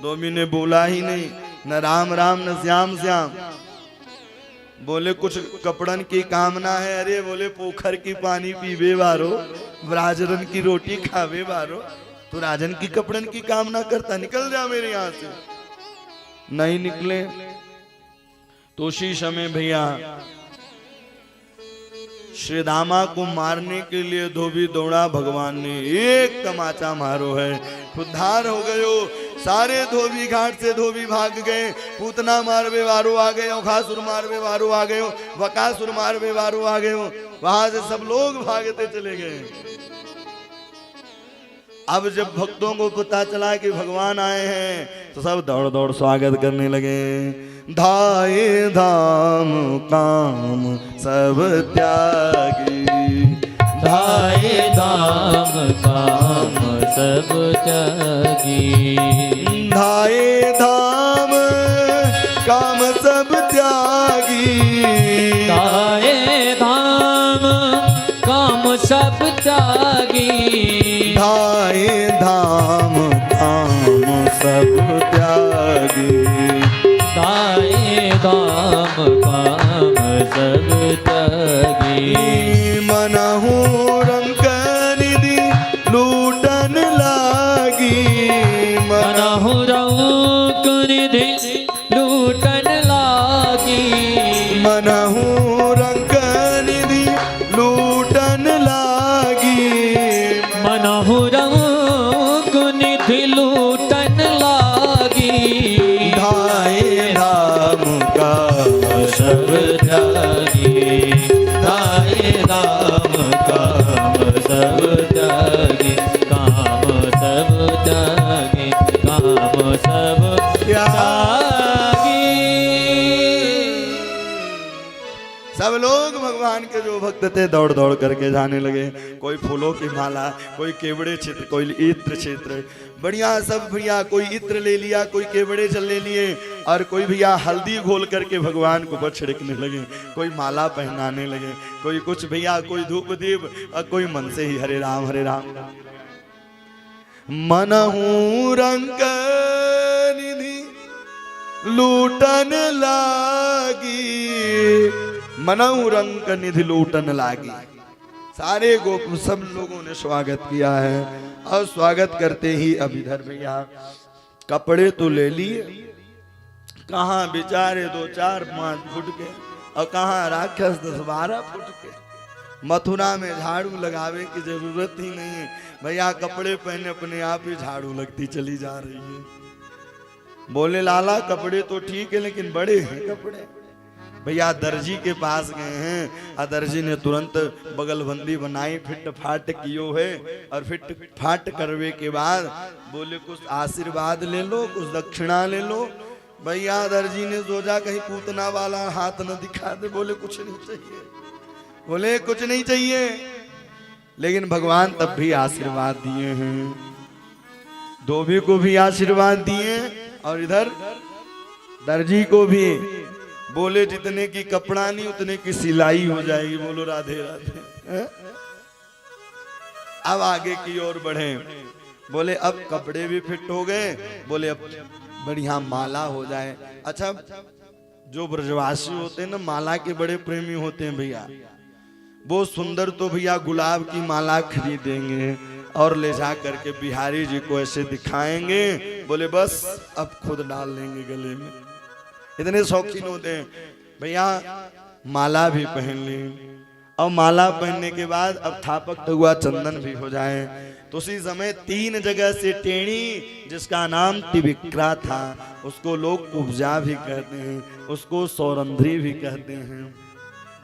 धोबी ने बोला ही नहीं, न राम राम न श्याम श्याम। बोले कुछ कपड़न की कामना है? अरे बोले पोखर की पानी पीवे बारो, राजरन की रोटी खावे बारो, तो राजन की कपड़न की कामना करता, निकल जा मेरे यहां से। नहीं निकले तो उसी समय भैया श्री दामा को मारने के लिए धोबी दौड़ा। भगवान ने एक तमाचा मारो है, उद्धार हो गयो। सारे धोबी घाट से धोबी भाग गए। पूतना मारवे वारो आ गए, औखासुर मारवे वारो आ गए, वकासुर मारवे वारो आ गए। वहां से सब लोग भागते चले गए। अब जब भक्तों को पता चला कि भगवान आए हैं तो सब दौड़ दौड़ स्वागत करने लगे। धाये धाम काम सब त्यागी, धाये धाम काम सब त्यागी, धाये धाम काम सब त्यागी, धाये धाम काम सब त्यागी, धाये धाम काम सब त्यागी, धाये धाम काम सब त्यागी। मनहु रंग निधि लूटन लागी, मनहु रंग निधि लूटन लागी, मनहु रंग निधि लूटन लागी, मनहु रंग निधि लूटन लागी। धाये धाम का सब त्यागी, धाये धाम काम सब त्यागी, काम सब त्यागी, काम सब त्यागी। सब लोग भगवान के जो भक्त थे दौड़ दौड़ करके जाने लगे। कोई फूलों की माला, कोई केवड़े क्षेत्र, कोई इत्र क्षेत्र, बढ़िया सब भैया। कोई इत्र ले लिया, कोई केवड़े जल ले लिए, और कोई भैया हल्दी घोल करके भगवान को ऊपर छिड़कने लगे। कोई माला पहनाने लगे, कोई कुछ भैया, कोई धूप दीप, और कोई मन से ही हरे राम हरे राम। मनहु रंग निधि लूटन लागी, मनहु रंग निधि लूटन लागी। सारे गोप सब लोगों ने स्वागत किया है। और स्वागत करते ही अब इधर भैया कपड़े तो ले लिए, कहाँ बेचारे 2, 4, 5 फुट के और कहाँ राक्षस 10, 12 फुट के। मथुरा में झाड़ू लगावे की जरूरत ही नहीं है भैया, कपड़े पहने अपने आप ही झाड़ू लगती चली जा रही है। बोले लाला कपड़े तो ठीक है लेकिन बड़े हैं कपड़े। भैया दर्जी के पास गए हैं और दर्जी ने तुरंत बगलबंदी बनाई, फिट फाट कियो है और फिट फाट करवे के बाद बोले कुछ आशीर्वाद ले लो, कुछ दक्षिणा ले लो। भैया दर्जी ने सोचा कहीं पूतना वाला हाथ न दिखा दे, बोले कुछ नहीं चाहिए, बोले कुछ नहीं चाहिए। लेकिन भगवान तब भी आशीर्वाद दिए हैं, धोबी को भी आशीर्वाद दिए और इधर दर्जी को भी। बोले जितने की कपड़ा नहीं उतने की सिलाई हो जाएगी। बोलो राधे राधे। अब आगे की ओर बढ़े। बोले अब कपड़े भी फिट हो गए, बोले अब बढ़िया माला हो जाए। अच्छा जो ब्रजवासी होते हैं ना माला के बड़े प्रेमी होते हैं भैया, वो सुंदर तो भैया गुलाब की माला खरीदेंगे और ले जा करके बिहारी जी को ऐसे दिखाएंगे, बोले बस अब खुद डाल लेंगे गले में, इतने शौकीन होते हैं भैया। माला भी पहन ली और माला पहनने के बाद अब थापक हुआ चंदन भी हो जाए। तो उसी समय 3 जगह से टेढ़ी जिसका नाम तिबिक्रा था, उसको लोग कुब्जा भी कहते हैं, उसको सौरंध्री भी कहते हैं।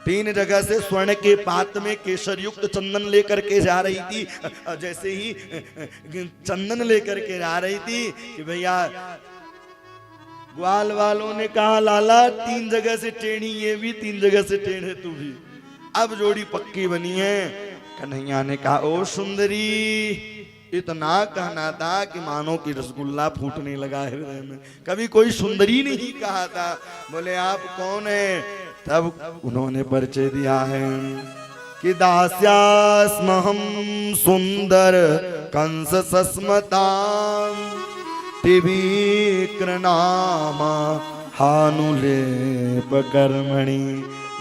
3 जगह से स्वर्ण के पात्र में केसर युक्त चंदन लेकर के जा रही थी। जैसे ही चंदन लेकर के जा रही थी कि भैया ग्वाल वालों ने कहा लाला 3 जगह से टेढ़ी ये भी, 3 जगह से टेढ़े तू भी, अब जोड़ी पक्की बनी है। कन्हैया ने कहा ओ सुंदरी, इतना कहना था कि मानो कि रसगुल्ला फूटने लगा हृदय में, कभी कोई सुंदरी नहीं कहा था। बोले आप कौन है? तब उन्होंने परिचय दिया है कि दास्यास्महं सुंदर कंस सस्मतां तिबिक्र नाम हानुलेप कर्मणि।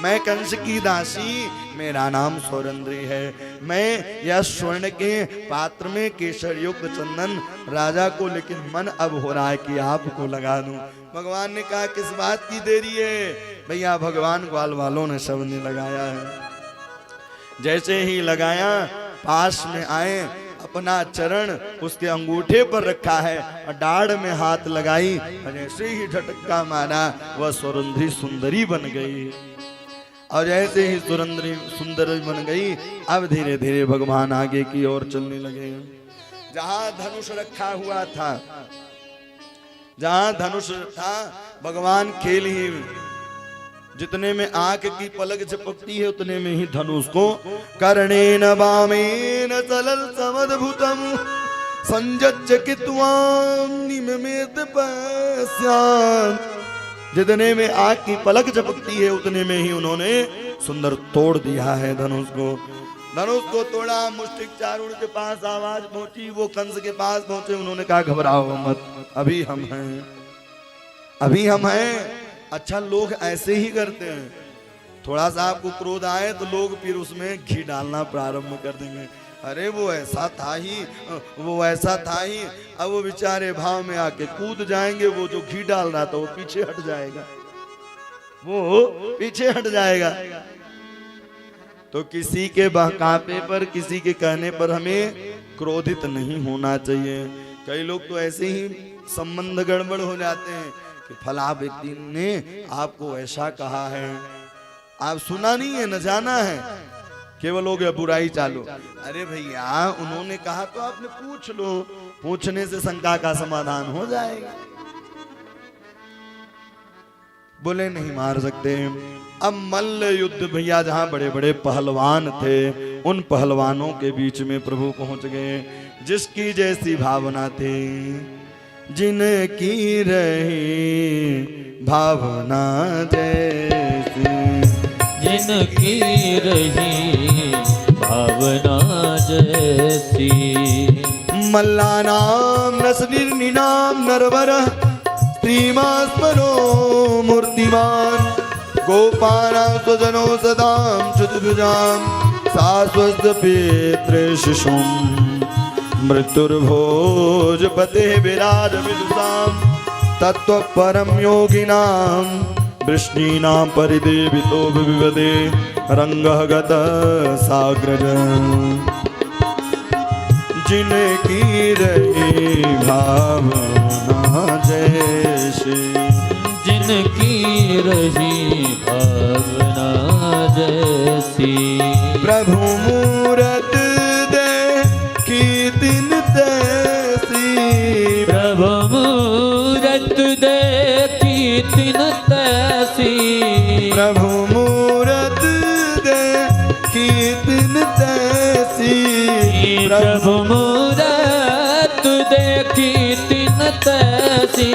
मैं कंस की दासी, मेरा नाम सौरंद्री है। मैं यह स्वर्ण के पात्र में केसर युक्त चंदन राजा को, लेकिन मन अब हो रहा है कि आपको लगा दूं। भगवान ने कहा किस बात की देरी है? भैया भगवान ग्वाल वालों ने सबने लगाया है। जैसे ही लगाया पास में आए, अपना चरण उसके अंगूठे पर रखा है और दाढ़ में हाथ लगाई और ऐसे ही झटका मारा, वह सौरंध्री सुंदरी बन गई। और ऐसे ही सुरंदरी सुंदरी बन गई। अब धीरे धीरे भगवान आगे की ओर चलने लगे। जहां धनुष रखा हुआ था, जहां धनुष था, भगवान खेल ही, जितने में आंख की पलक झपकती है उतने में ही धनुष को कर्णेन वामेन चलल समद्भुतम संजज्जकित्वां निममेत पश्याम। जितने में आंख की पलक झपकती है उतने में ही उन्होंने सुंदर तोड़ दिया है धनुष को। धनुष को तोड़ा, मुष्टिक चारुण के पास आवाज पहुंची, वो कंस के पास पहुंचे। उन्होंने कहा घबराओ मत, अभी हम हैं, अभी हम हैं। अच्छा लोग ऐसे ही करते हैं, थोड़ा सा आपको क्रोध आए तो लोग फिर उसमें घी डालना प्रारंभ कर देंगे। अरे वो ऐसा था ही, वो ऐसा था ही। अब वो बेचारे भाव में आके कूद जाएंगे, वो जो घी डाल रहा था वो पीछे हट जाएगा, वो पीछे हट जाएगा। तो किसी के बहकावे पर, किसी के कहने पर हमें क्रोधित नहीं होना चाहिए। कई लोग तो ऐसे ही संबंध गड़बड़ हो जाते हैं कि फला व्यक्ति ने आपको ऐसा कहा है, आप सुना नहीं है, न जाना है, केवल हो गया बुराई चालू। अरे भैया उन्होंने कहा तो आपने पूछ लो, पूछने से शंका का समाधान हो जाएगा। बोले नहीं मार सकते। अब मल्ल युद्ध भैया, जहां बड़े बड़े पहलवान थे, उन पहलवानों के बीच में प्रभु पहुंच गए। जिसकी जैसी भावना थी, जिनकी रही भावना जैसी, जिनकी रही भावना जैसी। मल्ला नाम नसनिर्नि नाम नरवर स्त्रीमास्मरो मूर्तिमान। गोपाना स्वजनो सदाम चतुर्भुजाम शाश्वत पितृ शिशुम मृत्युर्भोजपते विराज विदुषां तत्व परम योगिनां वृष्णीनां परिदेवितो विविदे रंगः गतः साग्रज जिनकी रही भावना जैसी जिनकी रही भावना जैसी प्रभु मूरत देखी दिन तैसी प्रभु मूरत देखी तिन तैसी प्रभु मूरत देखी दिन तैसी प्रभु मूरत देखी तिन तैसी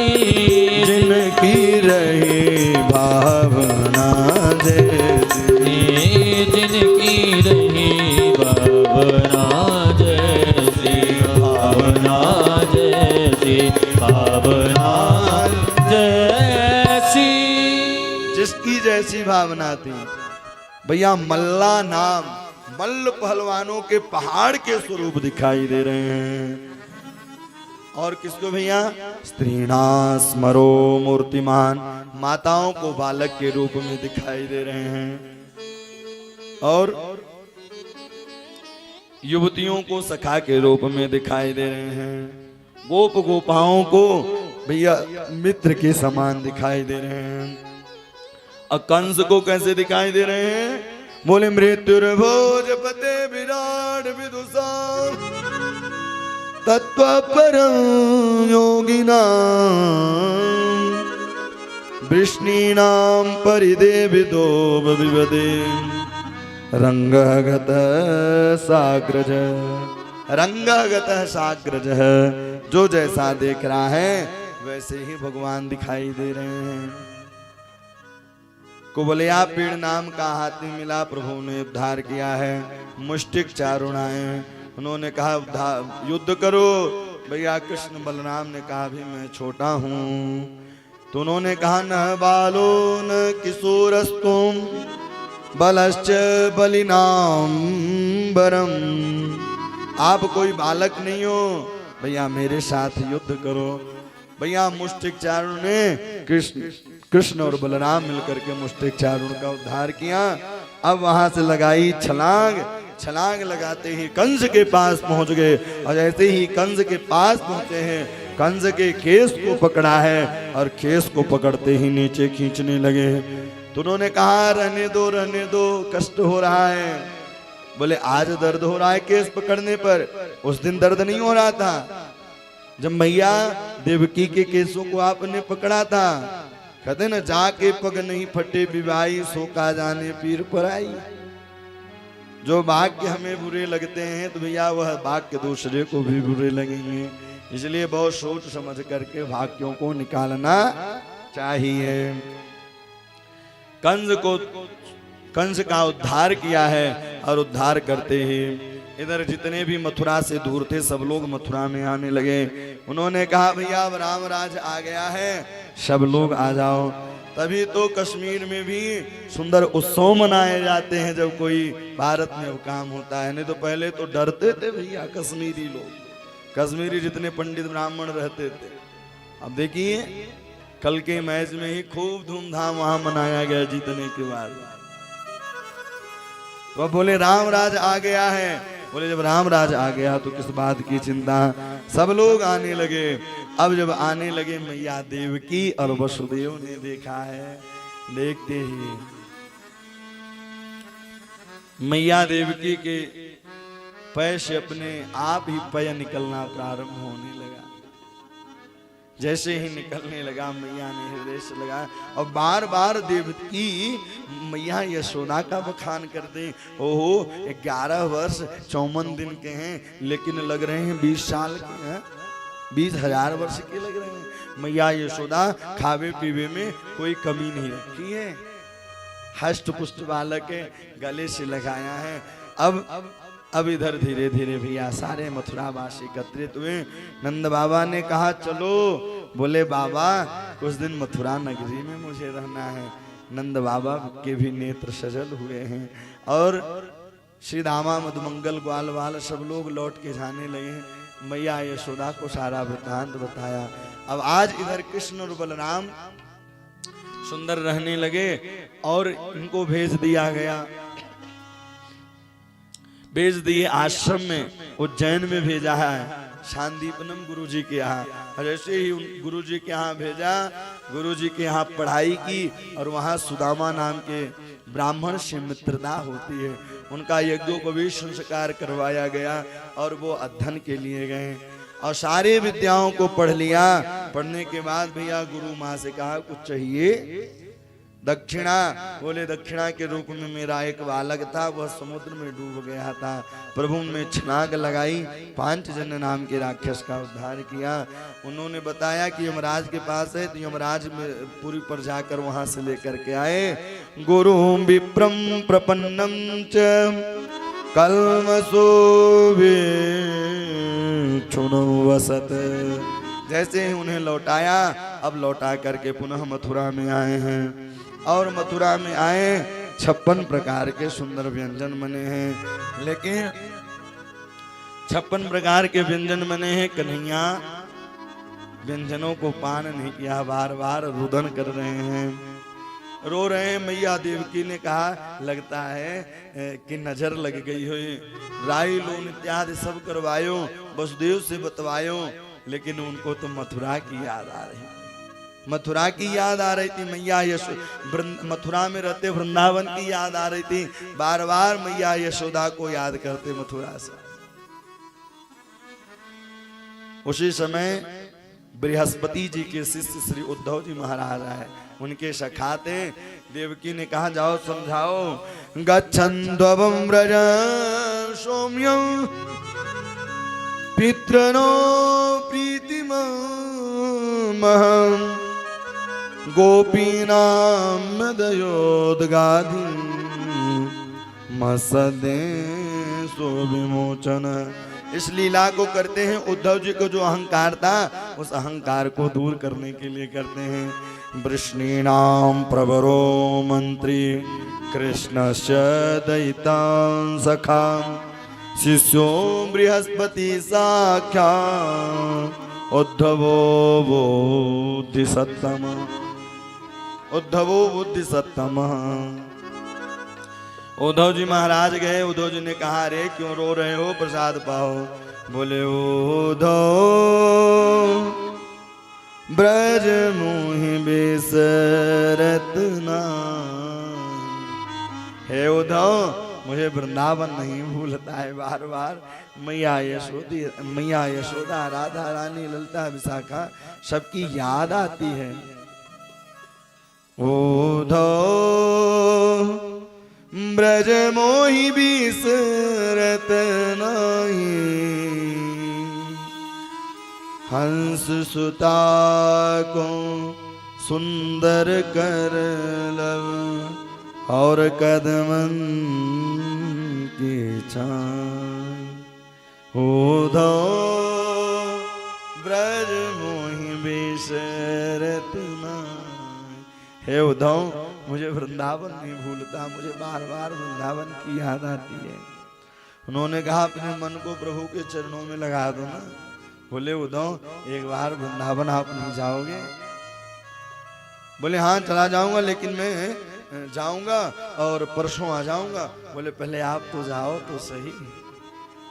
जिनकी रही भावना जैसी जिनकी रही भावना जैसी भावना जैसी भावना जैसी जिसकी जैसी भावना थी। भैया मल्ला नाम मल्ल पहलवानों के पहाड़ के स्वरूप दिखाई दे रहे हैं। और किसको भैया? स्त्रीणा स्मरो मूर्तिमान, माताओं को बालक के रूप में दिखाई दे रहे हैं और युवतियों को सखा के रूप में दिखाई दे रहे हैं। गोप गोपाओं को भैया मित्र के समान दिखाई दे रहे हैं। और कंस को कैसे दिखाई दे रहे हैं? बोले मृत्युर्भोजपते विराट विदुषां तत्व परम योगिनां वृष्णीनां परिदेवितो विविदे रंगगत साग्रज रंगगत साग्रज। जो जैसा देख रहा है वैसे ही भगवान दिखाई दे रहे हैं। कुबलिया पीड़ नाम का हाथी मिला, प्रभु ने उद्धार किया है। मुष्टिक चारुण आए, उन्होंने कहा युद्ध करो। भैया कृष्ण बलराम ने कहा अभी मैं छोटा हूँ। तो उन्होंने कहा न बालो न किशोरस्तुम बलश्च बलिनाम बरम, आप कोई बालक नहीं हो, भैया मेरे साथ युद्ध करो। भैया मुष्टिक चारुण ने कृष्ण और बलराम मिलकर के मुष्टिक चारुण का उद्धार किया। अब वहां से लगाई छलांग, छलांग लगाते ही कंस के पास पहुंच गए। और जैसे ही कंस के पास पहुंचे हैं, कंस के केस को पकड़ा है और केस को पकड़ते ही नीचे खींचने लगे। तो उन्होंने कहा रहने दो, कष्ट हो रहा है। बोले आज दर्द हो रहा है केस पकड़ने पर, उस दिन दर्द नहीं हो रहा था जब मैया देवकी के केसों को आपने पकड़ा था। कहते न जाके पग नहीं फटे विवाही, सो का जाने पीर पर आई। जो वाक्य हमें बुरे लगते हैं तो भैया वह वाक्य दूसरे को भी बुरे लगेंगे। इसलिए बहुत सोच समझ करके वाक्यों को निकालना चाहिए। कंस का उद्धार किया है और उद्धार करते ही इधर जितने भी मथुरा से दूर थे सब लोग मथुरा में आने लगे। उन्होंने कहा भैया अब रामराज आ गया है, सब लोग आ जाओ। तभी तो कश्मीर में भी सुंदर उत्सव मनाए जाते हैं जब कोई भारत में काम होता है। नहीं तो पहले तो डरते थे भैया कश्मीरी लोग, कश्मीरी जितने पंडित ब्राह्मण रहते थे। अब देखिए कल के मैच में ही खूब धूमधाम वहां मनाया गया जीतने के बाद। तो बोले रामराज आ गया है। बोले जब रामराज आ गया तो किस बात की चिंता। सब लोग आने लगे। अब जब आने लगे मैया देवकी और वसुदेव ने देखा है। देखते ही मैया देवकी के पैर से अपने आप ही पय निकलना प्रारंभ होने लगा। जैसे ही निकलने लगा मैया ने हृदय से लगा और बार बार देवकी मैया यशोदा का बखान करते। ओहो 11 वर्ष 54 दिन के हैं लेकिन लग रहे हैं 20 साल के हैं, 20,000 वर्ष के लग रहे हैं। मैया यशोदा खावे पीवे में कोई कमी नहीं रखी है। हष्ट पुष्ट बालक के गले से लगाया है। अब इधर धीरे धीरे भैया सारे मथुरावासी एकत्रित हुए। नंद बाबा ने कहा चलो। बोले बाबा कुछ दिन मथुरा नगरी में मुझे रहना है। नंद बाबा के भी नेत्र सजल हुए हैं और श्री दामा मधुमंगल ग्वाल वाल सब लोग लौट के जाने लगे। मैया यशोदा को सारा वृत्तांत बताया। अब आज इधर कृष्ण और बलराम सुंदर रहने लगे और इनको भेज दिया गया, भेज दिए आश्रम में, उज्जैन में भेजा है शांतिपनम गुरु जी के यहाँ। और जैसे ही गुरु जी के यहाँ भेजा, गुरु जी के यहाँ पढ़ाई की और वहाँ सुदामा नाम के ब्राह्मण से मित्रता होती है, उनका यज्ञोपवीत संस्कार करवाया गया और वो अध्ययन के लिए गए और सारे विद्याओं को पढ़ लिया। पढ़ने के बाद भैया गुरु माँ से कहा कुछ चाहिए दक्षिणा। बोले दक्षिणा के रूप में मेरा एक बालक था, वह समुद्र में डूब गया था, प्रभु ने छनाक लगाई, 5 जन नाम के राक्षस का उद्धार किया। उन्होंने बताया कि यमराज के पास है, तो यमराज में पूरी पर जाकर वहां से लेकर के आए। गुरु विप्रम प्रपन्नम च कल्मसो वसत। जैसे ही उन्हें लौटाया, अब लौटा करके पुनः मथुरा में आए हैं और मथुरा में आए 56 प्रकार के सुंदर व्यंजन बने हैं, लेकिन 56 प्रकार के व्यंजन बने हैं, कन्हैया व्यंजनों को पान नहीं किया, बार बार रुदन कर रहे हैं, रो रहे हैं। मैया देवकी ने कहा लगता है कि नजर लग गई हो, राई लोन इत्यादि सब करवायो, वसुदेव से बतवायो, लेकिन उनको तो मथुरा की याद आ रही, मथुरा की याद आ रही थी। मैया मथुरा में रहते वृंदावन की याद आ रही थी, बार बार मैया यशोदा को याद करते मथुरा से। उसी समय बृहस्पति जी के शिष्य श्री उद्धव जी महाराज आए, उनके सखा थे। देवकी ने कहा जाओ समझाओ। गच्छन्त्वं व्रज सौम्यं पितृनो प्रीतिमहं गोपीनां मदयोद्गाधि मसदे सो विमोचन। इस लीला को करते हैं, उद्धव जी को जो अहंकार था उस अहंकार को दूर करने के लिए करते हैं। वृष्णीनां प्रवरो मंत्री कृष्णस्य दयितां सखा शिष्यो बृहस्पति साक्षात् उद्धवो बुद्धि सत्तम। उद्धवो बुद्धि सत्तम। उद्धव जी महाराज गए, उद्धव जी ने कहा रे क्यों रो रहे हो, प्रसाद पाओ। बोले उद्धव ब्रज मोहि बिसरत ना। हे उद्धव मुझे वृंदावन नहीं भूलता है, बार बार मैया यशोदा राधा रानी ललिता विशाखा सबकी याद आती है। उद्धव ब्रज मोहि बिसरत नहीं, हंस सुता को सुंदर कर लब और कदमन की छान। उद्धव ब्रज मोहि बिसरत नहीं। हे उद्धव मुझे वृंदावन नहीं भूलता, मुझे बार बार वृंदावन की याद आती है। उन्होंने कहा अपने मन को प्रभु के चरणों में लगा दो ना। बोले उद्धव एक बार वृंदावन आप नहीं जाओगे? बोले हाँ चला जाऊंगा, लेकिन मैं जाऊंगा और परसों आ जाऊंगा। बोले पहले आप तो जाओ तो सही।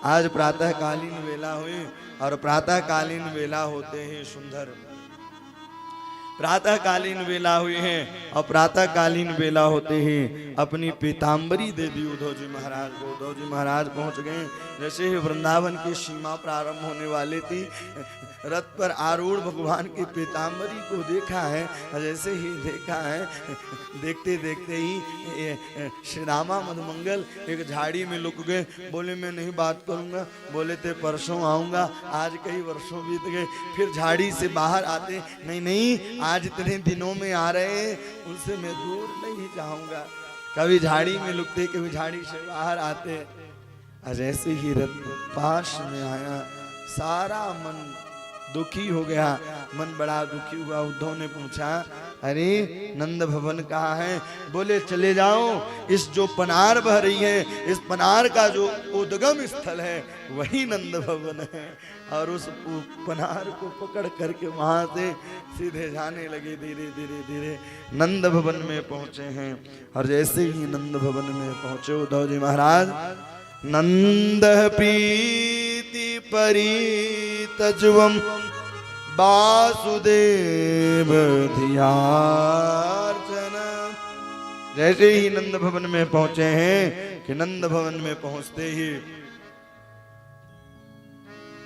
आज प्रातः कालीन वेला हुई और प्रातः कालीन वेला होते ही सुंदर प्रातः कालीन वेला हुई है और प्रातः कालीन वेला होते ही अपनी पीताम्बरी दे दी उद्धव जी महाराज को। उद्धव जी महाराज पहुंच गए। जैसे ही वृंदावन की सीमा प्रारंभ होने वाली थी, रथ पर आरूढ़ भगवान की पीताम्बरी को देखा है। जैसे ही देखा है, देखते देखते ही श्री रामा मधुमंगल एक झाड़ी में लुक गए। बोले मैं नहीं बात करूंगा। बोले थे परसों आऊंगा। आज कई वर्षों बीत गए, फिर झाड़ी से बाहर आते, नहीं नहीं आज इतने दिनों में आ रहे हैं, उनसे मैं दूर नहीं जाऊंगा। कभी झाड़ी में लुकते, कभी झाड़ी से बाहर आते। जैसे ही रथ पास में आया, सारा मन दुखी हो गया, मन बड़ा दुखी हुआ। उद्धव ने पूछा, अरे नंद भवन कहाँ है? बोले चले जाओ, इस जो पनार बह रही है, इस पनार का जो उद्गम स्थल है वही नंद भवन है। और उस पनार को पकड़ करके वहां से सीधे जाने लगे। धीरे धीरे धीरे नंद भवन में पहुंचे हैं। और जैसे ही नंद भवन में पहुंचे उद्धव जी महाराज, नंद प्रीति परितज्वम वासुदेव धियार्चन। जैसे ही नंद भवन में पहुंचे हैं कि नंद भवन में पहुंचते ही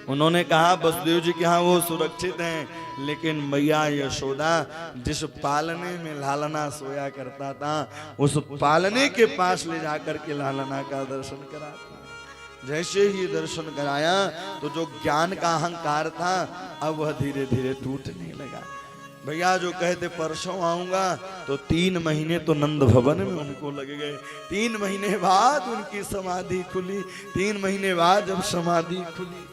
उन्होंने कहा वसुदेव जी के यहाँ वो सुरक्षित हैं, लेकिन मैया यशोदा जिस पालने में लालना सोया करता था उस पालने के पास ले जाकर के लालना का दर्शन कराता। जैसे ही दर्शन कराया तो जो ज्ञान का अहंकार था अब वह धीरे धीरे टूटने लगा। भैया जो कहते परसों आऊंगा, तो 3 महीने तो नंद भवन में उनको लग गए। 3 महीने बाद उनकी समाधि खुली। 3 महीने बाद जब समाधि खुली,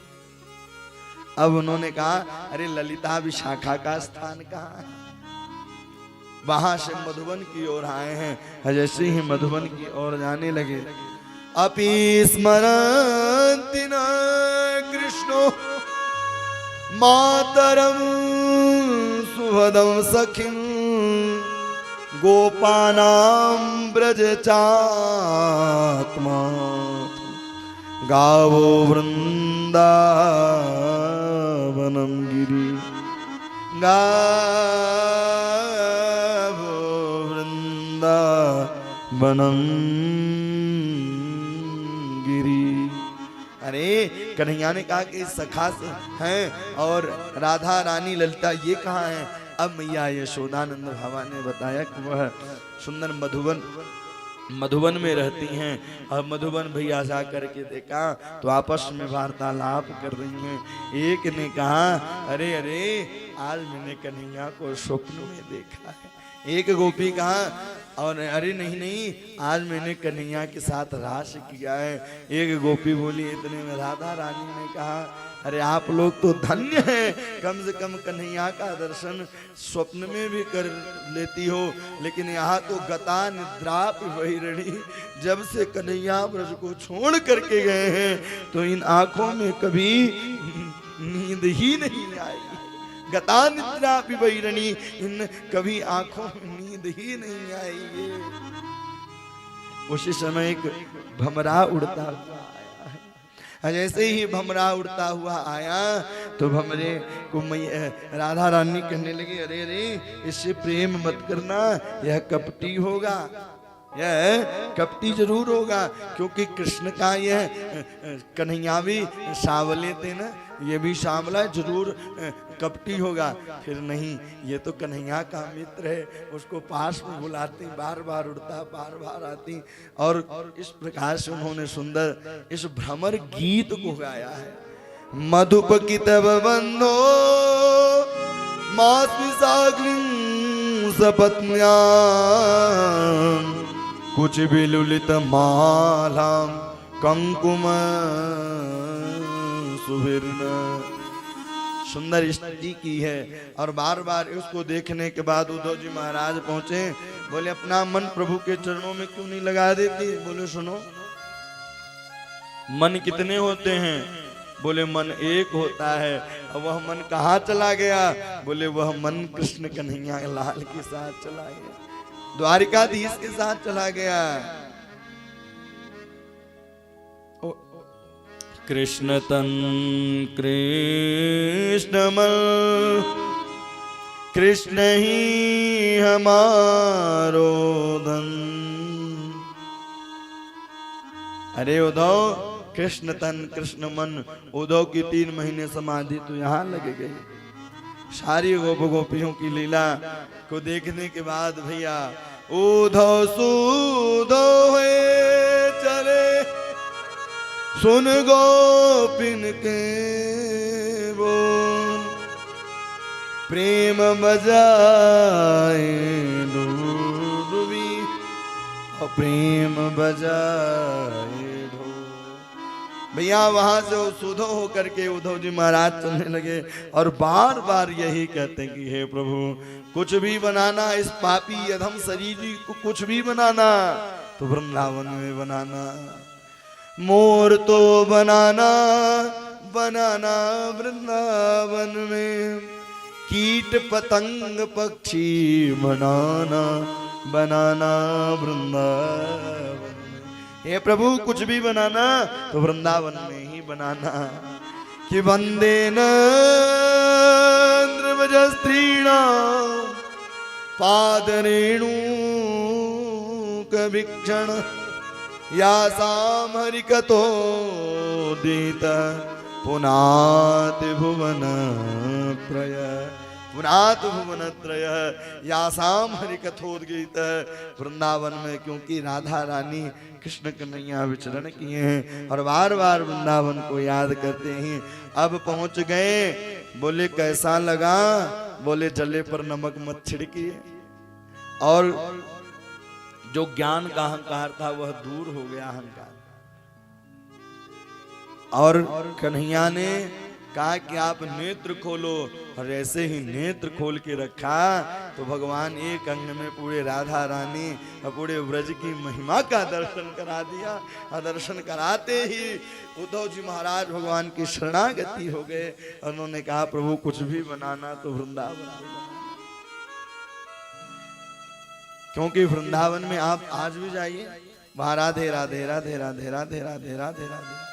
अब उन्होंने कहा अरे ललिता विशाखा का स्थान कहाँ है? वहां से मधुबन की ओर आए हैं। जैसे ही मधुबन की ओर जाने लगे, अपि स्मरन्ति न कृष्णो मातरम सुहृदं सखिं गोपानां व्रजचात्मा गावो वृंदावनम गिरि गावो वृंदावनम गिरि। अरे कन्हैया ने कहा कि सखा हैं और राधा रानी ललिता ये कहाँ हैं? अब मैया यशोदानंद भावा ने बताया कि वह सुंदर मधुबन में रहती हैं। और मधुबन भैया जा करके देखा तो आपस में वार्तालाप कर रही हैं। एक ने कहा अरे अरे आज मैंने कन्हैया को स्वप्न में देखा है। एक गोपी कहा और अरे नहीं नहीं आज मैंने कन्हैया के साथ रास किया है। एक गोपी बोली इतने में राधा रानी ने कहा अरे आप लोग तो धन्य हैं, कम से कम कन्हैया का दर्शन स्वप्न में भी कर लेती हो, लेकिन यहाँ तो गता निद्राप वैरिणी, जब से कन्हैया ब्रज को छोड़ करके गए हैं तो इन आंखों में कभी नींद ही नहीं आई। गता निद्रापि वैरिणी, इन कभी आंखों में नींद ही नहीं आई। उसी समय एक भमरा उड़ता हुआ आया। जैसे ही भमरा उड़ता हुआ आया तो भमरे को राधा रानी कहने लगी अरे अरे इससे प्रेम मत करना, यह कपटी होगा, यह कपटी जरूर होगा, क्योंकि कृष्ण का यह कन्हैया भी सांवले थे ना, ये भी सांवला जरूर कपटी होगा। फिर नहीं, ये तो कन्हैया का मित्र है, उसको पास में बुलाती, बार बार उड़ता, बार बार आती। और इस प्रकार से उन्होंने सुंदर इस भ्रमर गीत को गाया है। मधुप कितब बंधो मास्मि साग्निं सपत्न्या कुछ विलुलित मालां कंकुम सुवीर्ण। सुंदर स्थिति की है। और बार बार उसको देखने के बाद उद्धव जी महाराज पहुंचे, बोले अपना मन प्रभु के चरणों में क्यों नहीं लगा देती? बोले सुनो, मन कितने होते हैं? बोले मन एक होता है। और वह मन कहाँ चला गया? बोले वह मन कृष्ण कन्हैया लाल के साथ चला गया, द्वारिकाधीश के साथ चला गया। कृष्ण तन कृष्णमल कृष्ण ही हमारो धन। अरे उद्धव, कृष्ण तन कृष्ण मन, उद्धव की 3 महीने समाधि तो यहाँ लग गई। सारी गोप गोपियों की लीला को देखने के बाद भैया उद्धव सुधो हुए चले, सुन गोपिन के बोल, प्रेम बजाए डुबी और प्रेम बजाए ढोल। भैया वहां से सुधो होकर के उद्धव जी महाराज चलने लगे और बार बार यही कहते हैं कि हे प्रभु कुछ भी बनाना, इस पापी अधम शरीर को कुछ भी बनाना तो वृंदावन में बनाना, मोर तो बनाना बनाना वृंदावन में, कीट पतंग पक्षी बनाना बनाना वृंदावन में। हे प्रभु कुछ भी बनाना तो वृंदावन में ही बनाना। कि वंदे नृवज स्त्रीणां पादरेणु कवीक्षण यासां हरिकतो दीत पुनात भुवन त्रय, पुनात भुवन त्रय यासाम हरिकथोद्गीत। वृंदावन में क्योंकि राधा रानी कृष्ण कन्हैया विचरण किए हैं और बार बार वृंदावन को याद करते हैं। अब पहुंच गए, बोले कैसा लगा? बोले जले पर नमक मत छिड़किए। और जो ज्ञान का अहंकार था वह दूर हो गया अहंकार। और कन्हैया ने कहा कि आप नेत्र खोलो, और ऐसे ही नेत्र खोल के रखा तो भगवान एक अंग में पूरे राधा रानी और पूरे व्रज की महिमा का दर्शन करा दिया। और दर्शन कराते ही उद्धव जी महाराज भगवान की शरणागति हो गए। उन्होंने कहा प्रभु कुछ भी बनाना तो वृंदावन में बनाना। क्योंकि वृंदावन में आप आज भी जाइए, वहां राधे राधे राधे राधे राधे राधे राधे राधे।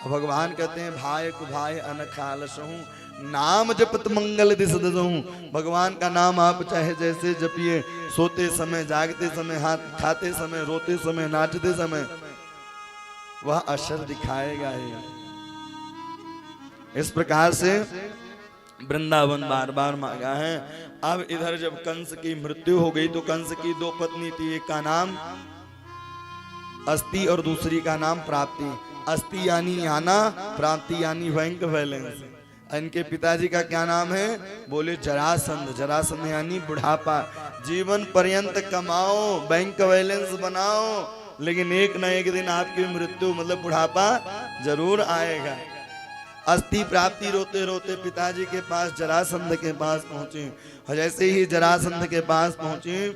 भगवान कहते हैं भाई को भाई अनखालसहूं, नाम जपत मंगल दिस दसहूं। भगवान का नाम आप चाहे जैसे जपिए, सोते समय, जागते समय, हाथ खाते समय, रोते समय, नाचते समय, वह असर दिखाएगा ही। इस प्रकार से वृंदावन बार बार मांगा है। अब इधर जब कंस की मृत्यु हो गई तो कंस की दो पत्नी थी, एक का नाम अस्ति और दूसरी का नाम प्राप्ति। अस्ति यानी आना, प्राप्ति यानी बैंक बैलेंस। इनके पिताजी का क्या नाम है? बोले जरासंध। जरासंध यानी बुढ़ापा। जीवन पर्यंत कमाओ, बैंक बैलेंस बनाओ, लेकिन एक न एक दिन आपकी मृत्यु मतलब बुढ़ापा जरूर आएगा। अस्ति प्राप्ति रोते रोते पिताजी के पास जरासंध के पास पहुंचे। और जैसे ही जरासंध के पास पहुंचे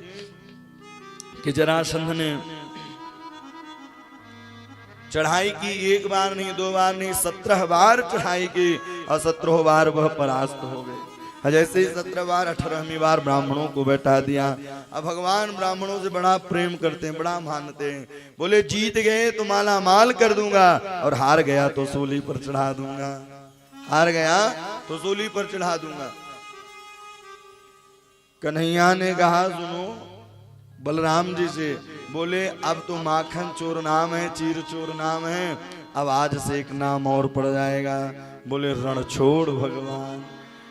कि जरासंध ने चढ़ाई की, एक बार नहीं, दो बार नहीं, 17 बार चढ़ाई की और 17 बार वह परास्त हो गए। जैसे ही 17 बार 18वीं बार ब्राह्मणों को बैठा दिया। अब भगवान ब्राह्मणों से बड़ा प्रेम करते हैं, बड़ा मानते हैं। बोले जीत गए तो माला माल कर दूंगा और हार गया तो सूली पर चढ़ा दूंगा। हार गया तो सूली पर चढ़ा दूंगा। कन्हैया ने कहा सुनो बलराम जी से, बोले अब तो माखन चोर नाम है, चीर चोर नाम है, अब आज से एक नाम और पड़ जाएगा। बोले रणछोड़ भगवान।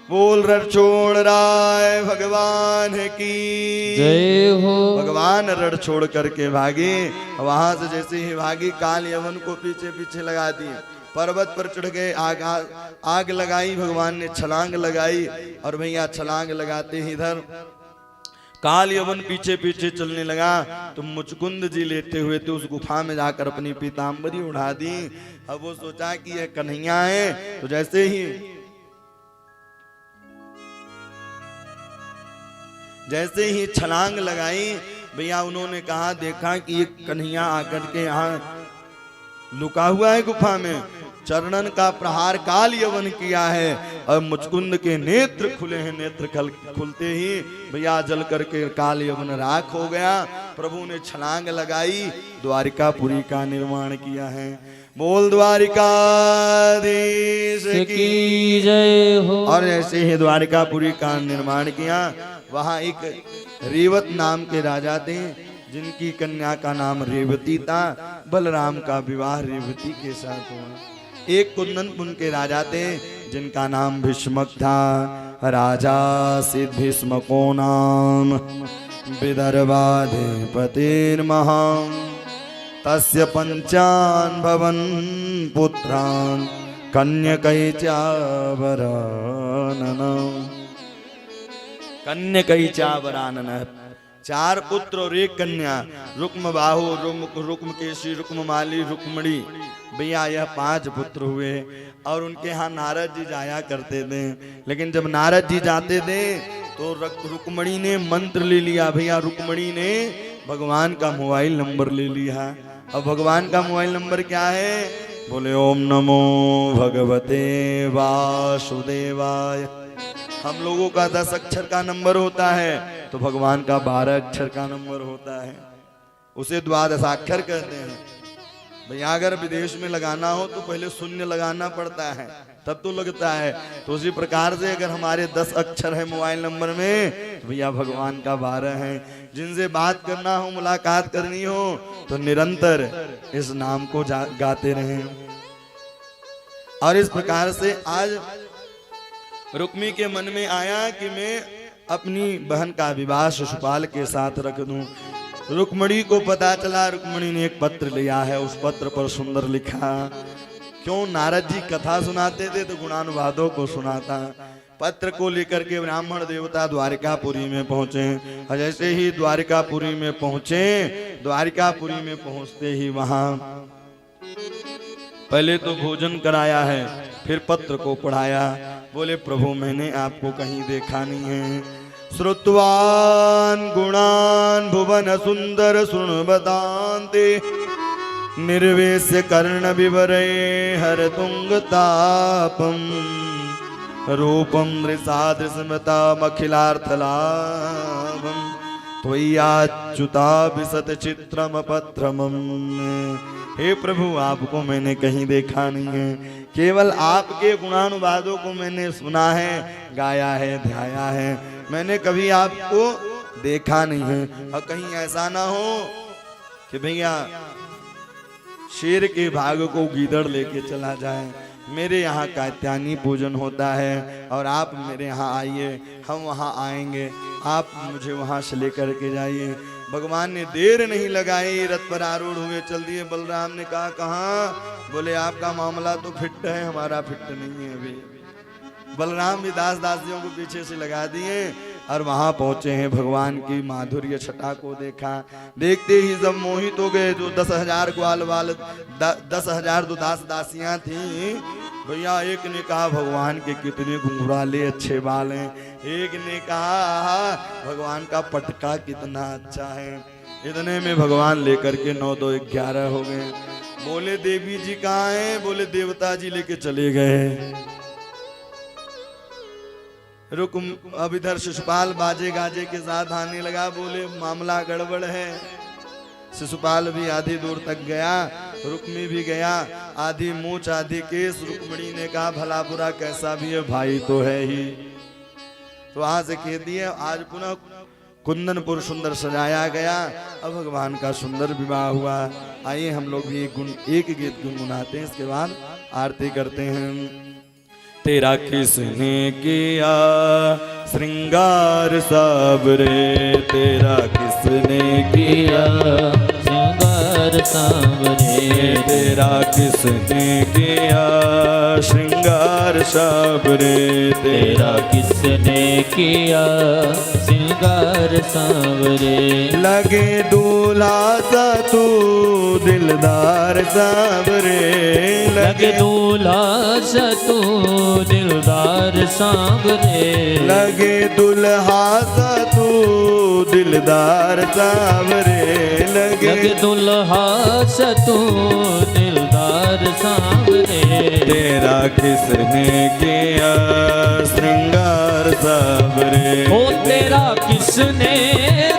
बोल रणछोड़ राय भगवान की जय हो। भगवान रण छोड़ करके भागे। वहां से जैसे ही भागी काल यवन को पीछे पीछे लगा दी। पर्वत पर चढ़ गए, आग लगाई, भगवान ने छलांग लगाई। और भैया छलांग लगाते ही इधर काल यवन पीछे पीछे चलने लगा। तो मुचकुंद जी लेटे हुए थे, उस गुफा में जाकर अपनी पीताम्बरी उड़ा दी। अब वो सोचा कि यह कन्हैया है। तो जैसे ही छलांग लगाई भैया, उन्होंने कहा देखा कि एक कन्हैया आकर के यहाँ लुका हुआ है गुफा में। चरणन का प्रहार काल यवन किया है और मुचकुंद के नेत्र खुले हैं। नेत्र खुलते ही भैया जल करके काल यवन राख हो गया। प्रभु ने छलांग लगाई, द्वारिकापुरी का निर्माण किया है। बोल द्वारिकाधीश की जय हो। और ऐसे ही द्वारिकापुरी का निर्माण किया। वहां एक रेवत नाम के राजा थे, जिनकी कन्या का नाम रेवती था। बलराम का विवाह रेवती के साथ हुआ। एक कुंदनपुर के राजा थे, जिनका नाम भीष्मक था। राजा सिद्ध भीष्मको नाम विदर्भाधिपतिर्महान् तस्य पंचान् भवन पुत्रान् कन्यकैचावरानन। 4 पुत्र और 1 कन्या, रुक्म बाहु, रुक्म केशी, रुक्म माली, रुक्मणी। भैया यह 5 पुत्र हुए और उनके यहाँ नारद जी जाया करते थे। लेकिन जब नारद जी जाते थे तो रुक्मणी ने मंत्र ले लिया। भैया रुक्मणी ने भगवान का मोबाइल नंबर ले लिया। अब भगवान का मोबाइल नंबर क्या है? बोले ओम नमो भगवते वासुदेवाय। हम लोगों का 10 अक्षर का नंबर होता है, तो भगवान का 12 अक्षर का नंबर होता है, उसे द्वादशाक्षर कहते हैं। भैया अगर विदेश में लगाना हो तो पहले शून्य लगाना पड़ता है, तब तो लगता है। तो उसी प्रकार से अगर हमारे 10 अक्षर है मोबाइल नंबर में, तो भैया भगवान का 12 है। जिनसे बात करना हो, मुलाकात करनी हो, तो निरंतर इस नाम को गाते रहें। और इस प्रकार से आज रुक्मी के मन में आया कि मैं अपनी बहन का विवाह शिशुपाल के साथ रख दूं। रुक्मणी को पता चला, रुक्मणी ने एक पत्र लिया है, उस पत्र पर सुंदर लिखा। क्यों? नारद जी कथा सुनाते थे तो गुणानुवादों को सुनाता। पत्र को लेकर के ब्राह्मण देवता द्वारिकापुरी में पहुंचे। और जैसे ही द्वारिकापुरी में पहुंचे, द्वारिकापुरी में पहुंचते ही वहां पहले तो भोजन कराया है, फिर पत्र को पढ़ाया। बोले प्रभु मैंने आपको कहीं देखा नहीं है। श्रुत्वान गुणान भुवन सुंदर सुनबतांते निर्वेश्य कर्ण विवरे हर तुंग तापम रूपम दृशादृशमता मखिलार्थलाभम त्वय्याच्युता विशत चित्रम पत्रमम। हे प्रभु आपको मैंने कहीं देखा नहीं है, केवल आपके गुणानुवादों को मैंने सुना है, गाया है, ध्याया है, मैंने कभी आपको देखा नहीं है। और कहीं ऐसा ना हो कि भैया शेर के भाग को गीदड़ लेके चला जाए। मेरे यहाँ कात्यायनी पूजन होता है और आप मेरे यहाँ आइए, हम वहाँ आएंगे, आप मुझे वहाँ से लेकर के जाइए। भगवान ने देर नहीं लगाई, रथ पर आरूढ़ हुए चल दिए। बलराम ने कहा कहाँ? बोले आपका मामला तो फिट है, हमारा फिट नहीं है अभी। बलराम भी दास दासियों को पीछे से लगा दिए और वहां पहुंचे हैं। भगवान की माधुर्य छटा को देखा, देखते ही सब मोहित हो गए। जो 10,000 ग्वाल वाल 10,000 जो दास दासियां थी, भैया एक ने कहा भगवान के कितने घुंघराले अच्छे बाल हैं, एक ने कहा भगवान का पटका कितना अच्छा है। इतने में भगवान लेकर के 9, 2, 11 हो गए। बोले देवी जी कहाँ हैं? बोले देवता जी लेके चले गए। रुक अब इधर शिशुपाल बाजे गाजे के साथ आने लगा। बोले मामला गड़बड़ है। शिशुपाल भी आधी दूर तक गया, रुक्मी भी गया, आधी मूछ आधी केस। रुक्मणी ने कहा भला बुरा कैसा भी है, भाई तो है ही। तो वहां से कह दिए आज पुनः कुंदनपुर सुंदर सजाया गया। अब भगवान का सुंदर विवाह हुआ। आइए हम लोग भी एक गीत गुनगुनाते हैं, इसके बाद आरती करते हैं। तेरा किसने किया श्रृंगार सावरे, तेरा किसने किया श्रृंगार सावरे, तेरा किसने किया श्रृंगार सावरे, तेरा किसने किया श्रृंगार सावरे। लगे दूल्हा सा तू दिलदार सावरे, लगे दूल्हा सा तू दिलदार सावरे, लगे दुल्हा सा तू दिलदार सावरे, लगे दुल्हा सा तू दिलदार सावरे। तेरा किसने किया श्रृंगार सावरे, ओ तेरा किसने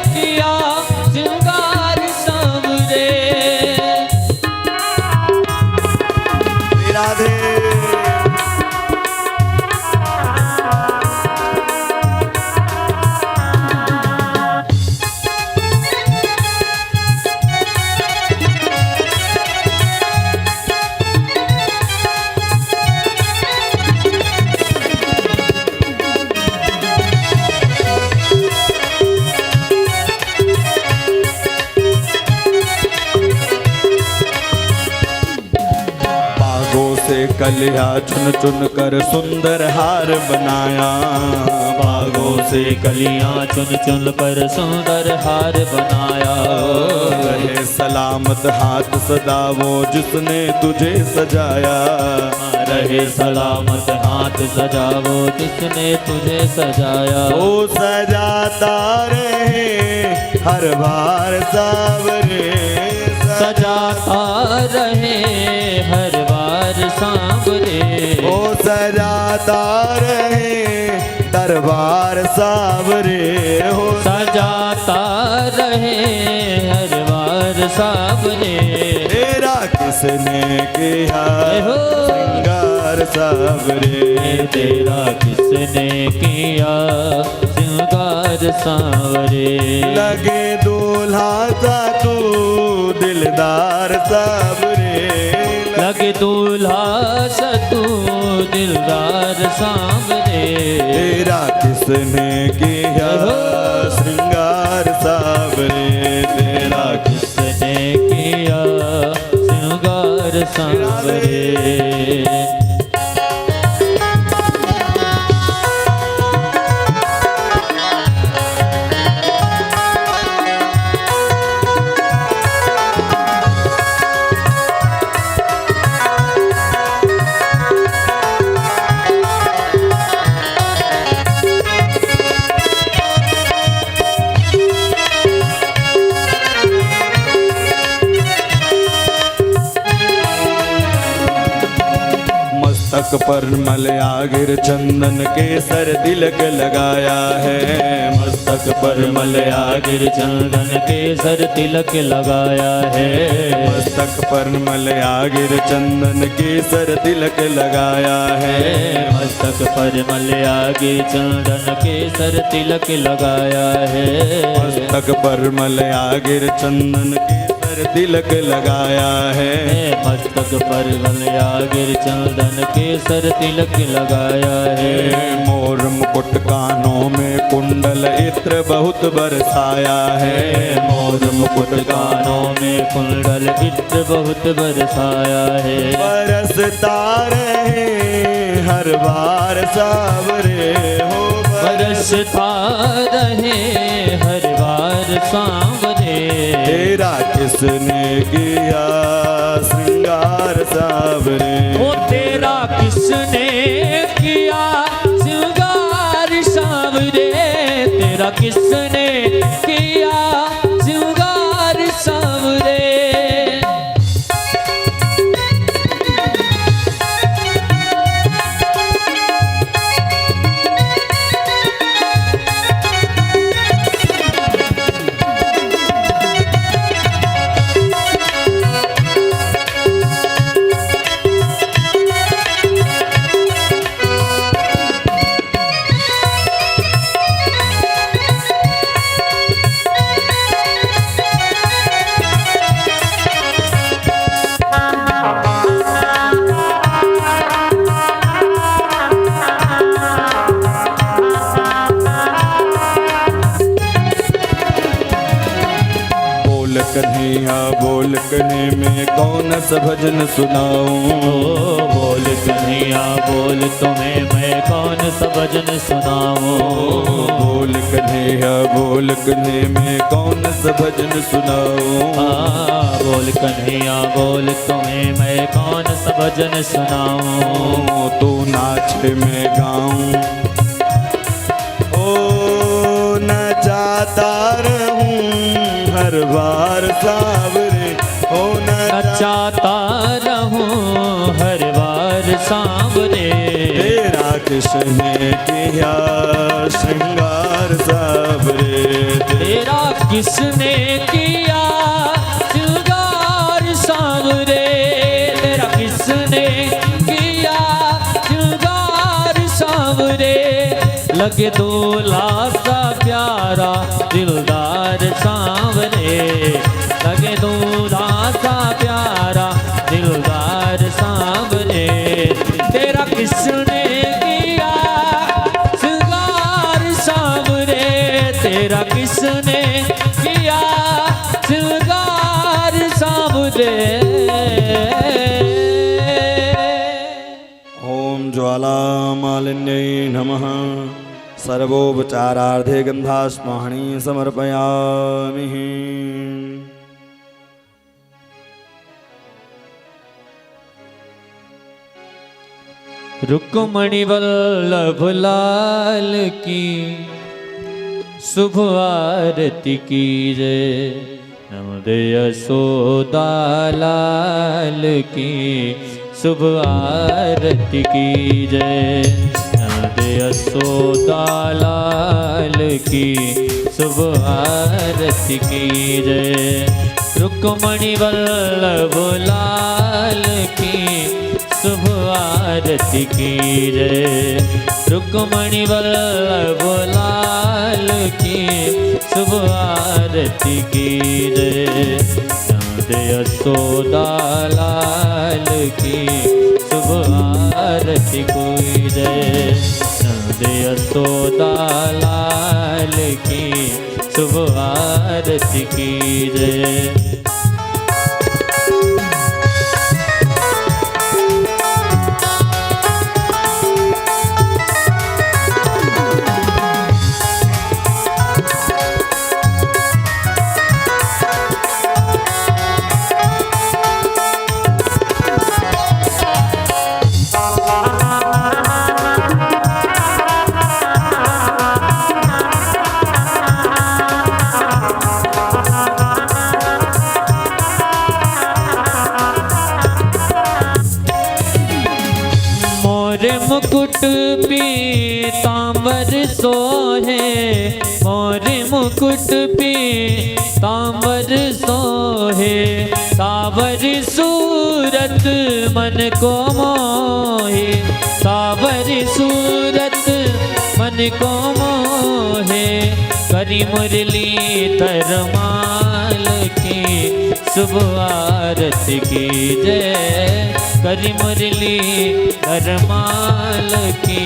किया श्रृंगार सावरे। राधे कलिया चुन चुन कर सुंदर हार बनाया। बागों से कलियां चुन चुन कर सुंदर हार बनाया। रहे सलामत हाथ सदा वो जिसने तुझे सजाया। रहे सलामत हाथ सजावो जिसने तुझे सजाया। वो सजाता रहे हर बार सावरे, सजाता रहे हर बार सांवरे। वो सजाता रहे दरबार सावरे हो। सजाता रहे हर बार सांवरे। तेरा किसने किया हो श्रृंगार सावरे। तेरा किसने किया श्रृंगार सांवरे। लगे दूल्हा सा तू दिलदार सावरे। लगे दूल्हा सतू दिलदार सांवरे। तेरा किसने किया श्रृंगार सावरे। तेरा किसने किया श्रृंगार सांवरे। मस्तक पर मलयागिर चंदन केसर तिलक लगाया है। मस्तक पर मलयागिर चंदन केसर तिलक लगाया है। मस्तक पर मलयागिर चंदन केसर तिलक लगाया है। मस्तक पर मलयागिर चंदन केसर तिलक लगाया है। मस्तक पर मलयागिर चंदन केसर तिलक लगाया है। मस्तक पर मलयागिर चंदन केसर तिलक लगाया है। मोर मुकुट कानों में कुंडल इत्र बहुत बरसाया है। मोर मुकुट कानों में कुंडल इत्र बहुत बरसाया है। बरसता रहे हर बार सावरे हो। बरसता रहे हर बार सांवरे। तेरा किसने किया श्रृंगार सावरे। ओ तेरा किसने किया श्रृंगार सांवरे। तेरा किसने किया श्रृंगार सांवरे। कन्हैया बोल कन्हे में कौन सा भजन सुनाऊं। बोल कन्हैया बोल तुम्हें मैं कौन सा भजन सुनाऊं। बोल कन्हैया बोल कन्हे में कौन सा भजन सुनाऊं। बोल कन्हैया बोल तुम्हें मैं कौन सा भजन सुनाऊं। तू नाचे मैं गाऊं ओ नचाता रहूं हर बार सावरे। ओ नचाता रहूं हर बार सांवरे। तेरा किसने किया श्रृंगार सावरे। तेरा किसने किया श्रृंगार सांवरे। तेरा किसने किया श्रृंगार सांवरे। लगे दूल्हा सा प्यारा दिलदार सांवरे। लगे दूल्हा सा प्यारा दिलदार सांवरे। तेरा किसने किया श्रृंगार सांवरे। तेरा किसने किया श्रृंगार सांवरे। ज्वाला मालिन्यै नमः। सर्वोपचारार्थे गन्धास्मानि समर्पयामि। रुक्मणी वल्लभ लाल की शुभ आरती की जय। नमदे यशोदा लाल की शुभ आरती की जय। नमदे यशोदा लाल की शुभ आरती की जय। रुक्मणी वल्लभ लाल की शुभ आरती की जय। रुक्मणी वल्लभ लाल की शुभ आरती की जय। नमदे यशोदा लाल की शुभ आरती की जय। नमदे यशोदा लाल की शुभ आरती की जय। मुकुट पीतांबर सोहे। मोर मुकुट पीतांबर सोहे। सावर सूरत मन को मोहे। सावर सूरत मन को मोहे। करी मुरली तरमाल की शुभ आरती की जय। करी मुरली धर्माल की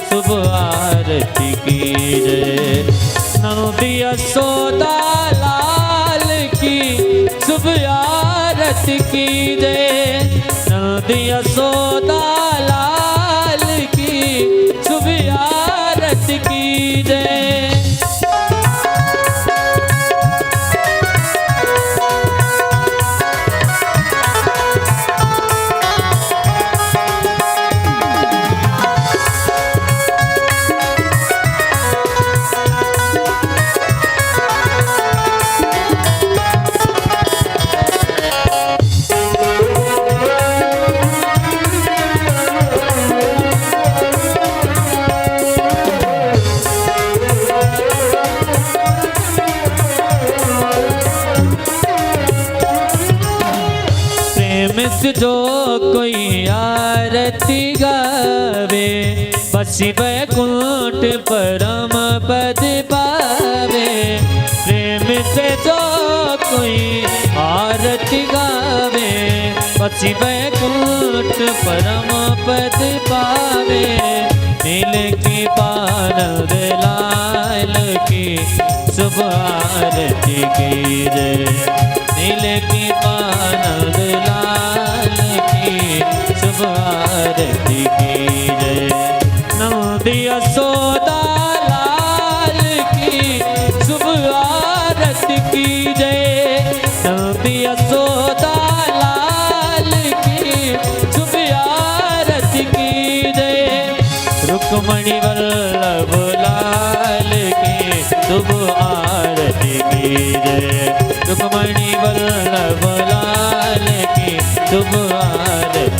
शुभ आरती की जय। नमदे यशोदा लाल की शुभ आरती की जय। नमदे यशोदा लाल की शुभ आरती की जय। जो कोई आरती गावे बसी वैकुंठ परम पद पावे। प्रेम से जो कोई आरती गावे बसी वैकुंठ परम पद पावे। नील की पानद लाल की शुभ आरती की जय। नील की पानद लाल की शुभ आरती की जय। नमदे यशोदा लाल की शुभ आरती की जय। नमदे यशोदा लाल की शुभ आरती की जय। रुक्मणी वल्लभ लाल की शुभ आरती की जय। रुक्मणी वल्लभ लाल की शुभ आरती